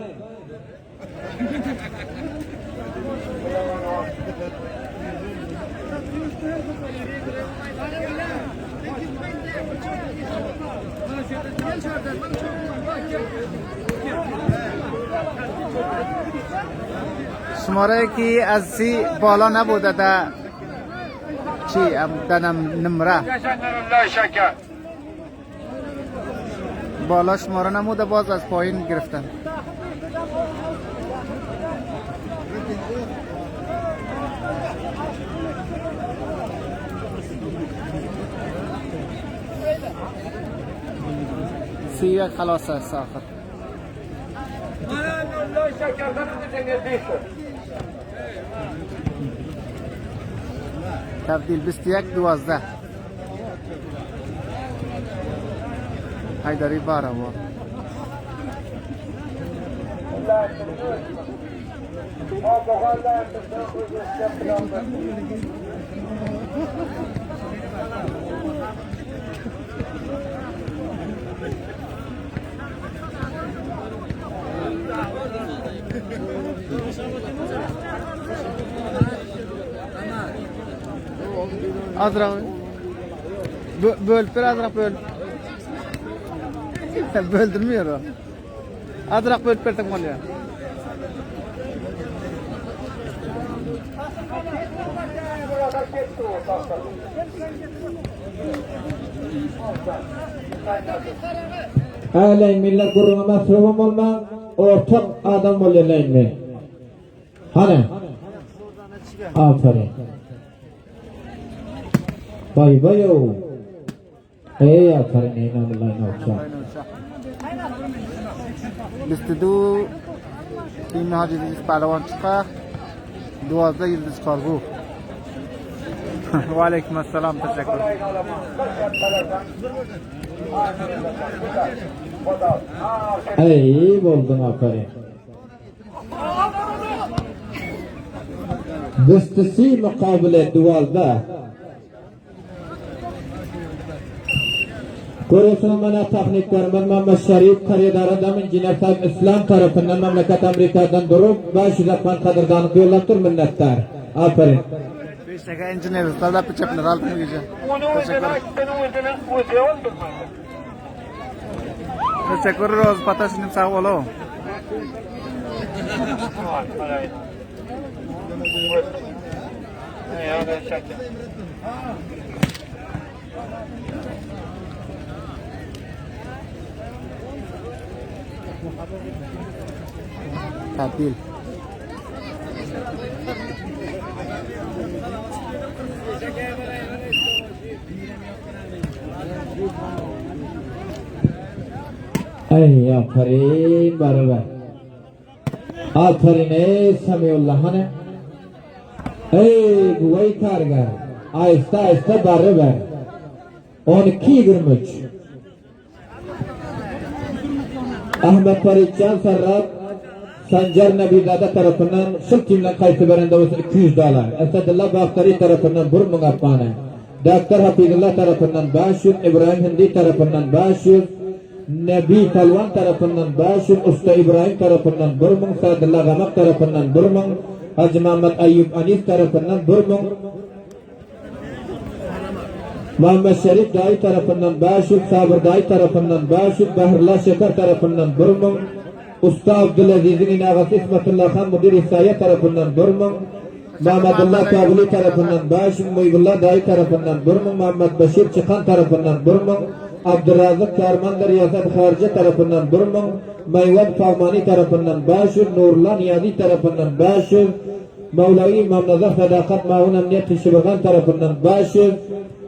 Speaker 3: شماره که از سی بالا نبوده در چی در نمره
Speaker 6: Yaşanırlar şeker.
Speaker 3: بالا شماره نموده باز از پایین گرفتن سی یک خلاص است آخر
Speaker 6: Yaşanırlar şekerden dinlediyse.
Speaker 3: تبدیل 21-12 حیدری باره با Azra böl bir azra böl. Böldürmüyor o. Azra böl bir tek malya.
Speaker 2: Ağlayın millet kuruma masrufum olma, ortak adam olayım mi? Hani? Aferin. Bay bay o. Ey aferin inanıllah inanıllah.
Speaker 3: Bistidu Tim Hacı Palawan çıka 12 yıldız kargo. Ve aleyküm selam teşekkür.
Speaker 2: Ey buldun aferin. Bistisi mukabele dualda. Korusun bana teknikler Mehmet Şerif Kariyedar adam injiner sahip İslam tarafından memleket Amerika'dan durup başlıktan kadırdanlık yollattır minnettar. Aferin.
Speaker 3: Beşteki injiner ustada pıçaplar altını gece. Teşekkür roz patasının sağ olu. Tadil.
Speaker 2: Ey aferin beraber. Aferin ey Samiullah hani. Ey güvey kargar. Ahista ahista beraber. 12-23. Ahmet Faridcan Sarraf Sancar Nebizade tarafından sırf kimden kayıtı veren davası $200. Esadullah Bakhtari tarafından 1.000 afgane. Dr. Hafizullah tarafından 500. İbrahim Hindi tarafından 500. Nebi Talvan tarafından 500. Usta İbrahim tarafından 1.000. Sadullah Gamak tarafından 1.000. Hacı Muhammed Ayyub Anis tarafından 1.000. Muhammed Şerif Dayı tarafından 500, Sabır Dayı tarafından 500, Bahırullah Şeker tarafından 1.000, Usta Abdülaziz'in inağası İsmetullah Khan Müdür İhsaiye tarafından 1.000, Muhammedullah Kabuli tarafından 500, Muybullah Dayı tarafından 1.000, Muhammed Beşir Çıkan tarafından 1.000, Abdurrazık Karman Riyasat Harici tarafından 1.000, Meyvat Fahmani tarafından 500, Nurullah Niyazi tarafından 500, Mevlavi İmam Nazar Sadakat Mahun Emniyet Şibagan tarafından 500,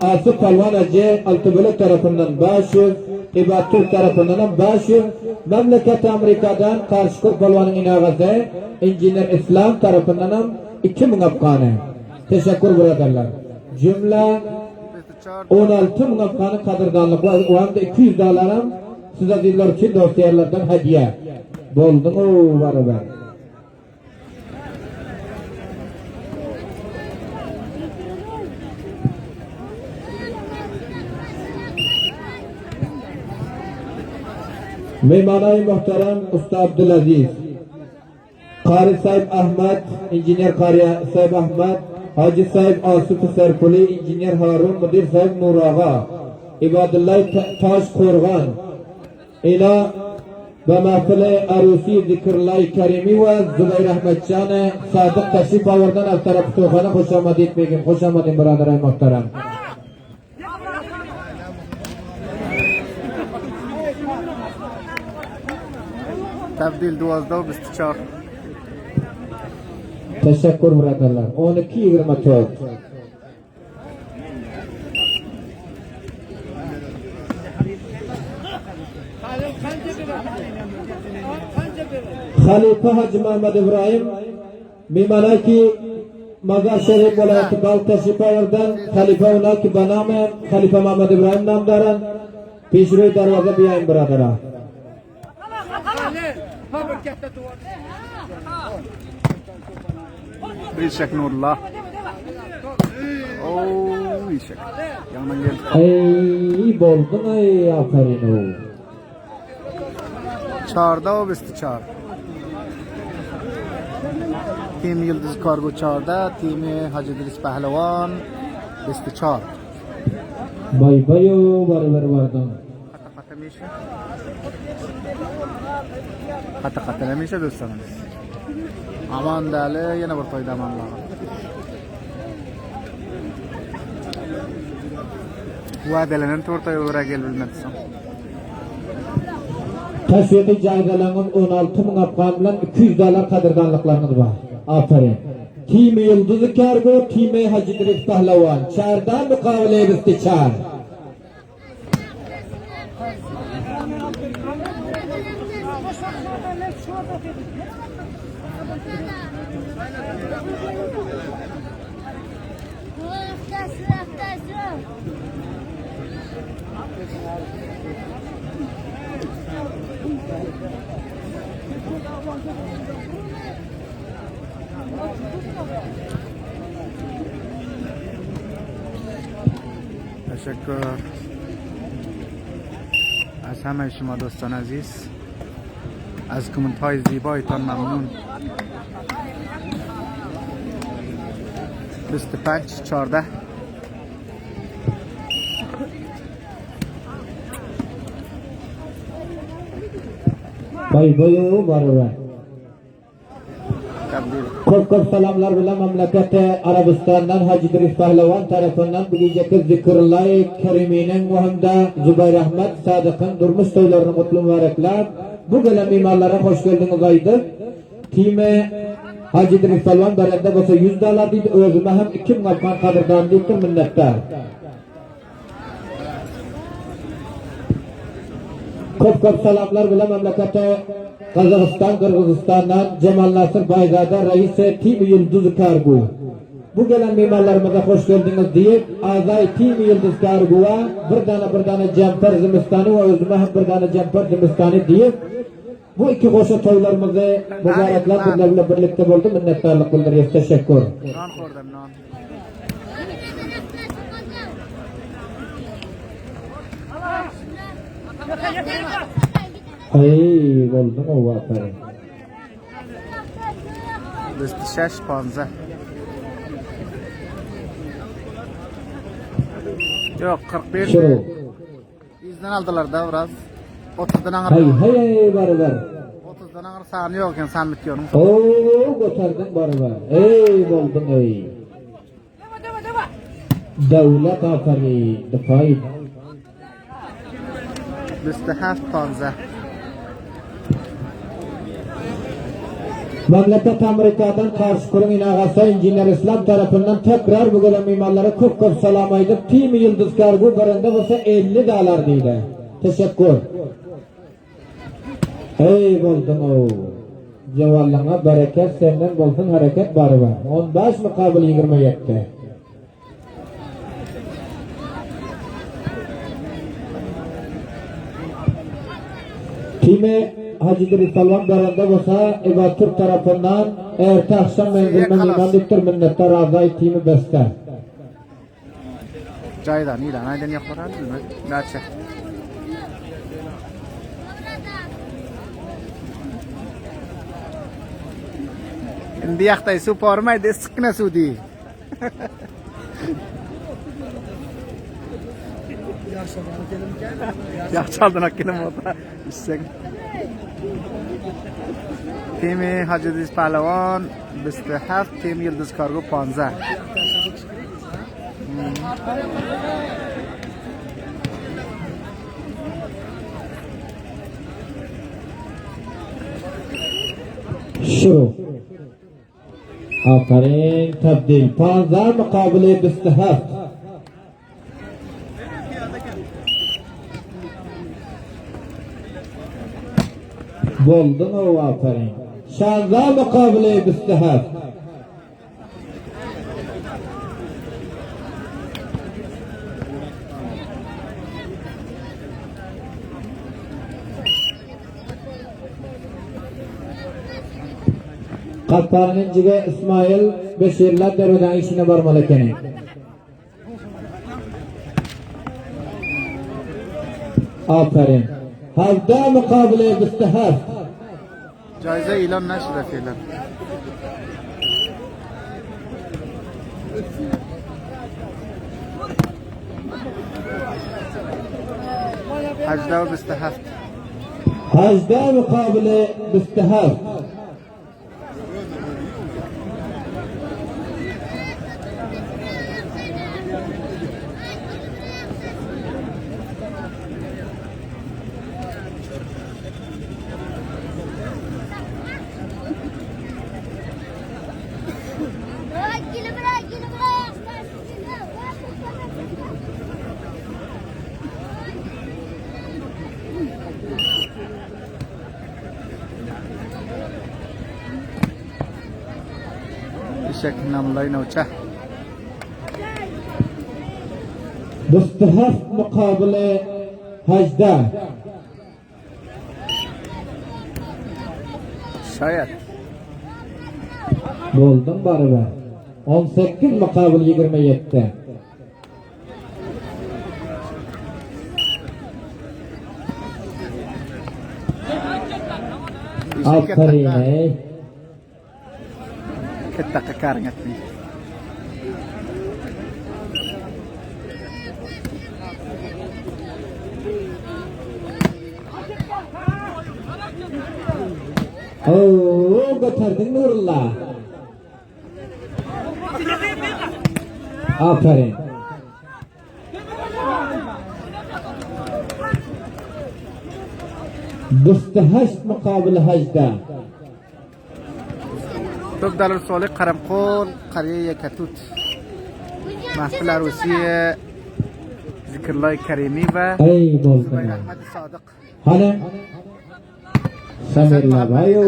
Speaker 2: Asif Palvan Hacı Altınbölük tarafından 500, İbadet tarafından 500, memleket Amerika'dan Karşıkır Palvan'ın inağası İnjiner İslam tarafından 2.000 afgane. Teşekkür buradarlar. Cümle 16.000 afgane kadırdanlık var. O anda $200 size diller için dostlarlardan hediye. Boldun o var ben. Mehmanay muhterem Usta Abdülaziz, Qari Sahib Ahmet, İnjiner Qari Sahib Ahmet, Hacı Sahib Asif Serpuli, İnjiner Harun, Müdir Sahib Nur Ağa, İbadullah Taş Korgan, ila ve mahfile arusi zikrullah-i kerimi ve Zübeyir Ahmetcan Sadık teşrif avurdan alt tarafı toğana hoş amad etmegin. Hoş amadin birader-i muhterem.
Speaker 3: Tebdil 12 24.
Speaker 2: Teşekkür biraderler. 12-24. Halife Hacı Muhammed İbrahim Mimanaki Mazar Şerif Velayeti Bal teşrif avurdan Halife ona ki baname Halife Muhammed İbrahim namdaran Pişri darvaza biyayın biradera.
Speaker 3: İşek Nurullah. Oo, işek. Yanından geldi.
Speaker 2: Ey boldun ey aferin o.
Speaker 3: Çağırda o besti çağır. Tim Yıldız Kargo çağırda, timi Hacı İdris Pehlevan besti çağır.
Speaker 2: Bay bay o vardan.
Speaker 3: Kata demişe dostlarımız. Aman dali yine bir toyda amanlar. Vadelenen tortaya uğra gel bilmezsem.
Speaker 2: Teşviki caydalanın 16 bin afgan bilen $200 kadırdanlıklarınız var. Aferin. Timi Yıldızı Kargo, timi Hacı İdris Pehlevan. Çağırdan mukavele bisti çağır.
Speaker 3: Teşekkür. از همه شما دوستان عزیز از کامنت های زیبایتان ممنون. 25 14
Speaker 2: Bay bay o varlar. Çok selamlar bilen memleketi Arabistan'dan Hacı İdris Pehlevan tarafından bu geceki zikrullah-i keriminin muhamda Zübeyir Ahmet Sadık'ın durmuş toylarını mutlu mübarekler. Bu gelen mimarlara hoş geldiniz aydı. Time Hacı İdris Pehlevan berende olsa $100 deydi. Özüme hem 2 afgan kadırdan deydi minnettar. Çok selamlar bilen memleketi Kazakistan, Kırgızistan'dan Cemal Nasır Bayzade Reis Tim Yıldız Kargo. Bu gelen mimarlarımıza hoş geldiniz deyip Azay Tim Yıldız Kargo'ya bir tane cemper zimistanı ve özüme hem bir tane cemper zimistanı deyip bu iki koşu toylarımızı mübarekler birlikte buldu. Minnettarlık bildiriyoruz. Teşekkür.
Speaker 3: Non ko'rdim, non.
Speaker 2: Ey oldu mu aferin.
Speaker 3: 26 15 Yok 41.
Speaker 2: Şuru.
Speaker 3: Bizden aldılar da biraz. 30'dan ağır.
Speaker 2: Hay var.
Speaker 3: 30'dan ağır sahne yok yani sen bitiyorum.
Speaker 2: Oo götürdün var. Ey oldun ey. Devlet aferin. Defayı.
Speaker 3: 27 15
Speaker 2: Memleket Amerika'dan karşı kurum inagası İncinler İslam tarafından tekrar bu gelen mimarlara çok selam edip Tim Yıldız Kargo barında olsa $50 deydi. Teşekkür. Ey buldun o. Cevallana bereket senden bulsun hareket bari var. 15 mukabil 27. Time Hacı İdris Pehlevan barında olsa Türk tarafından ertesi akşam menzilme mimarlıktır minnettar azay timi beste.
Speaker 3: Caydan ilan aydan yapılar bilmez. Gerçek. Şimdi yaktay su pormaydı sıkına su değil. Yaxşı aldın hakkını moda. İşte. تیم حاجی عزیز پهلوان 27 تیم یلدز کارگو 15
Speaker 2: شروع آفرین تبدیل 15 مقابل 27 بولدن او آفرین 16 مقابل 27 Qattarning jiga İsmail Beşirlar dervidan ishini bormoqda ekan. Aferin. Havda muqobili bistihab.
Speaker 3: جایزه اعلام نشده فعلا. هجده و 27
Speaker 2: Havda muqobili bistihab.
Speaker 3: شکل نملای نوچه
Speaker 2: Bistihab muqobili 18
Speaker 3: شاید
Speaker 2: Bo'ldim baribir 18 muqobil 27 Aferin ey
Speaker 3: katta qaringatni
Speaker 2: Oo götürdün Nurullah. Aferin. Bistihab muqobili 18
Speaker 3: توپ در سوال قرمقول قریه کتوت محفل عروسی ذکرالله کریمی و
Speaker 2: ey bo'ldi.
Speaker 3: زبیر احمد صادق
Speaker 2: Hani Samir Labayo.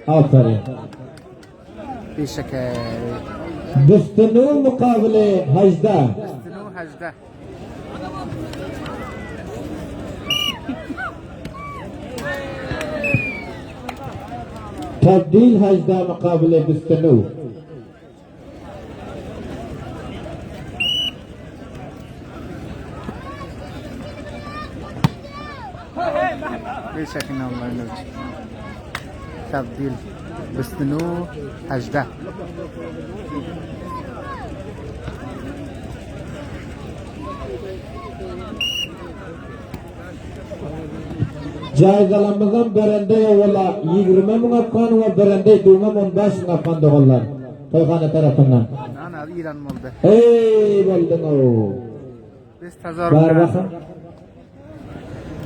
Speaker 2: Aferin.
Speaker 3: بیشکه
Speaker 2: Bistinu muqobili 18
Speaker 3: استنو 18
Speaker 2: Tabdil 18 muqobili bistinu
Speaker 3: بیشکه ناملای نوچ تبدیل بستنو 18
Speaker 2: Caygalamızdan berende yola 20 ming afgan ve berende duma 15 ming afgan doğullar. Toyxona tarafından.
Speaker 3: نه ایران مولده
Speaker 2: Ey bo'lding o.
Speaker 3: 20000
Speaker 2: Bar bakın.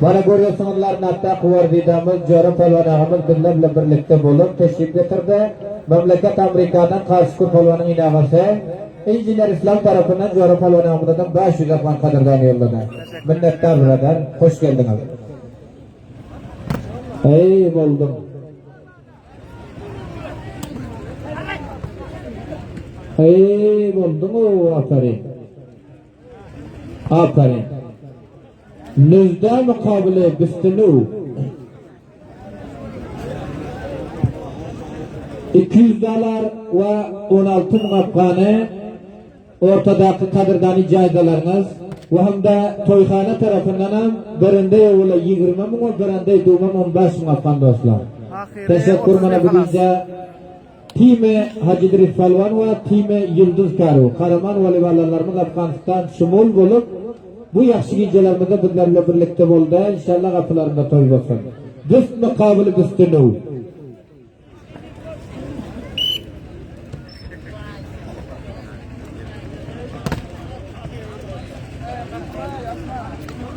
Speaker 2: Bana görüyorsunuzlar natta kuvardidamiz Jorim polvonimiz birlar birlikte bulup teşrif getirdi. Memleket Amerika'dan karşı polvonun inağısı İnjiner İslam tarafından Jorim polvonimizden 500 afgan qadrdan yolladı. Minnettar birodar, hoş geldiniz. Ey bo'lding. Ey bo'lding o, aferin. Aferin. Nüzde mukabili bistinu 200 dolar ve 16 ming afgani ortadaki qadrdani caydalarınız ve hem de toyxona tarafından ham birinde yo'la 20 ming ve birinde duma 15 ming afgan dostlar. Teşekkür mana buguncha Time Hacıdırif Palvan ve Time Yıldız Karu Karaman valivalarlarımız Afganistan şumul bulup bu yaxshi gecelerimizde bizlerle birlikte oldu. İnşallah kapılarında toy olsun. Düst mukabil büstünü.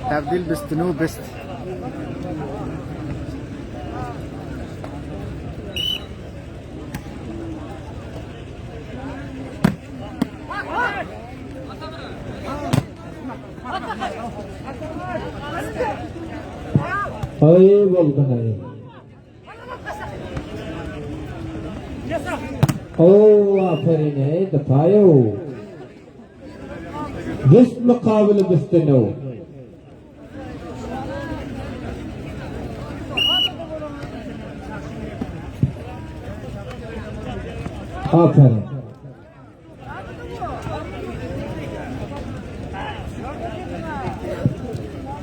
Speaker 3: Tebdil bistinu bist.
Speaker 2: Ayıp oldun ayıp. Oo, aferin ey, defayo. Düst mukabil büstünü. Aferin.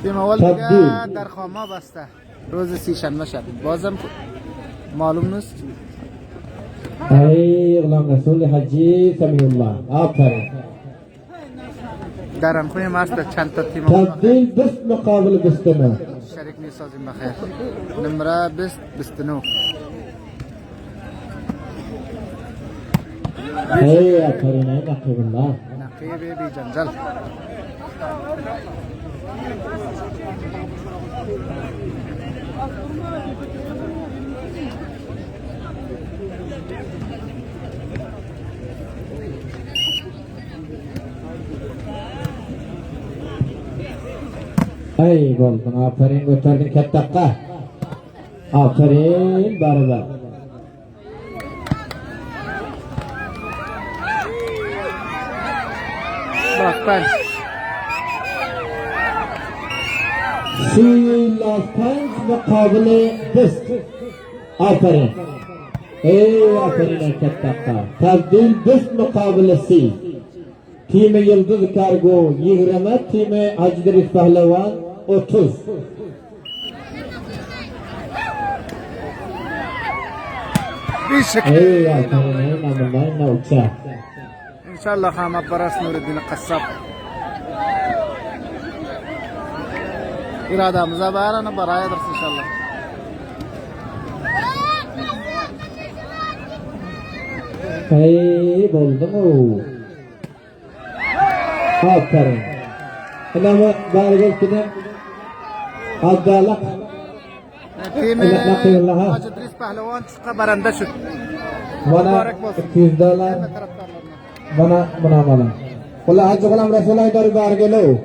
Speaker 3: Benim avval
Speaker 2: Tebdil.
Speaker 3: darxoma basta. Ro'zi seshanba shab. Bozam ma'lummiz.
Speaker 2: Ey iqlam Rasul Hacı Samiullah. Aferin.
Speaker 3: Daran qo'yim asta chanta timo.
Speaker 2: Tebdil düst mukabil büstünü.
Speaker 3: Sharikni sozim baxir. Nimra bistinu.
Speaker 2: Ey aferin ey nakibullah.
Speaker 3: Naqibi bi janjal.
Speaker 2: Ey boldun, aferin götürdün kettakka. Aferin barabar.
Speaker 3: Bak ben.
Speaker 2: Suyla panç mukabili düst. Aferin. Ey aferin ey kettakka. Tebdil düst mukabilesi. Time Yıldız Kargo 20, time Hacı Pehlevan 30.
Speaker 3: Bir şekil.
Speaker 2: Ey aferin ey namullah ne uça.
Speaker 3: İnşallah Hamad Baras Nuruddin Qassab. İradamıza bağlanıp barayadır inşallah.
Speaker 2: Ey boldu mu? Aferin. Ama bari ki de adalet.
Speaker 3: Timi
Speaker 2: Nakıyullaha.
Speaker 3: Hacı İdris Pehlevan çıka baranda şu.
Speaker 2: Bana $200. Bana bana. Kula Hacı Gulam Resulay darbar gelo.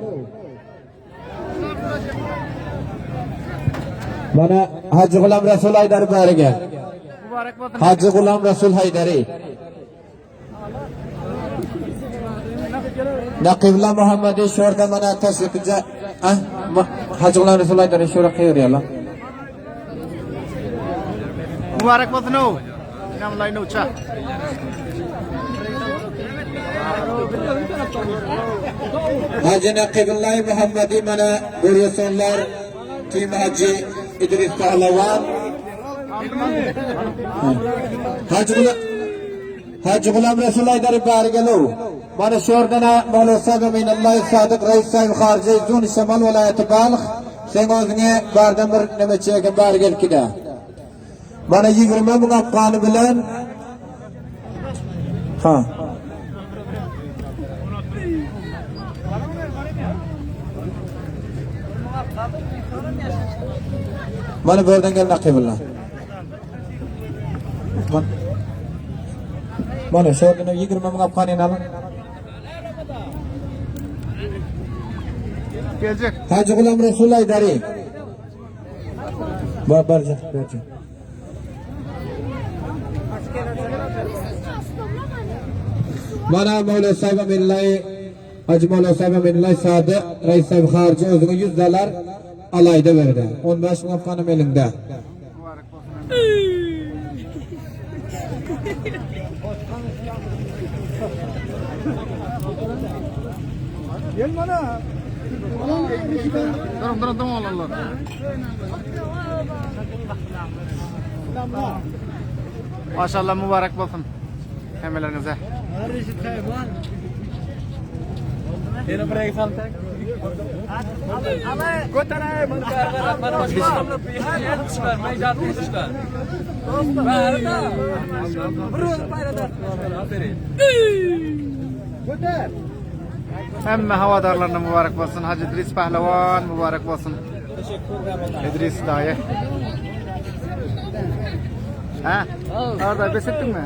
Speaker 2: Bana Hacı Gulam Resulay darbar gel.
Speaker 3: Mübarek olsun.
Speaker 2: Hacı Gulam Resul Haydari. Nakibullah Muhammad şurada bana tasdikçe Hacı Gulam Resul Haydari şurada kıyır ya lan.
Speaker 3: Mübarek olsun o. Namlay nuça.
Speaker 2: Hacı Nakibullah Muhammed'i bana görüyorsunlar. Kim Hacı İdris Pehlevan. Hacı Gulam Resul Haydari bari gelo. Bana şordana Mevla Sabi Minallahi Sadık Reis Sayın Harcı Zun Şemal Velayeti Balx. Sen özüne bardan bir nemeçeye bari gel ki de. Bana 20 bin Afganı bilen. Ha. Bana buradan gel Nakibullah. Bana şordana 20 bin Afganı alın.
Speaker 3: Gelecek.
Speaker 2: Hacı Gulam Resul Haydari. Barca. Bana Mevla Sahibi Minallahi Hacı Mevla Sahibi Minallahi Sadık Reis Sahibi Harcı özüne $100 alayda verdi. 15 bin Afganım elinde.
Speaker 3: Gel bana. Durun Allah. Maşallah mübarek olsun. Emelerinize.
Speaker 4: Yine buraya gitsen tek. Götüreyim bunu ver. Bana başka adamla bir şey çıkar. Meydan çıkar. Ver da. Buraya payladı. Aferin. Götür.
Speaker 3: Hem havadarlarına mübarek olsun. Hacı İdris Pehlevan mübarek olsun. İdris dayı. Ha? Orada besettin mi?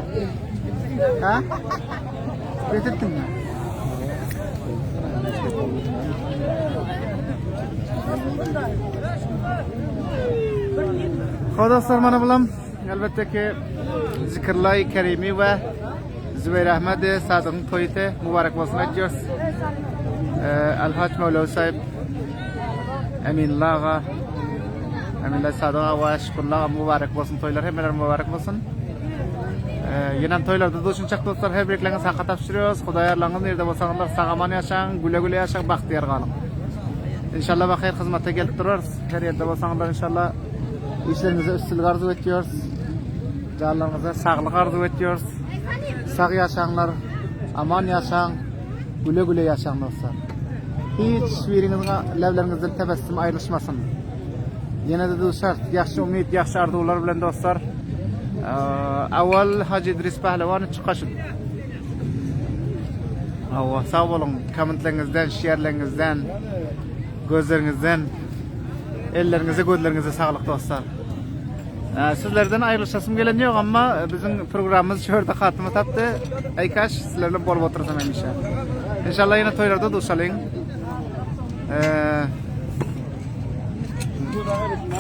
Speaker 3: Ha? Besettin mi? Dostlar mana bilan albatta ki Zikrulloh Karimiy va Zubayr Ahmad Sadiqning to'yida muborak bo'lsin aytamiz. Alhoj Mavloviy sahib Aminlarga Aminlar Sadiq'a va Shukurlarga muborak bo'lsin. To'ylar hammalar muborak bo'lsin. Yana to'ylarda do'shunchaq do'stlar har birlaringiz haqqa topshiriyoruz. Xudo yarlangan yerda bo'lsanglar sog'amon yashang, gula yashang, baxtiyor qoling. İnşallah baxayır xizmatga kelib turarız. Her yerda bo'lsanglar inşallah işlerinize üstünlük arzu ediyoruz. Canlarınıza sağlık arzu ediyoruz. Sağ yaşanlar, aman yaşan, güle yaşan dostlar. Hiç birinizin levlerinizden tebessüm ayrılışmasın. Yine de dostlar, yaxşı umid, yaxşı arzular bilen dostlar. Avval Hacı İdris Pehlevan'ı çıkaşın. Sağ olun, kommentlerinizden, şiirlerinizden, gözlerinizden, ellerinize, gözlerinize sağlık dostlar. Sizlerden ayrılışasım gelen yok ama bizim programımız şurada hatımı taptı. Aykaş sizlerle bol otursam inşallah. İnşallah yine toylarda dostlarlayın.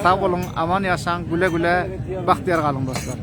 Speaker 3: Sağ olun, aman yaşan, güle bahtiyar kalın dostlar.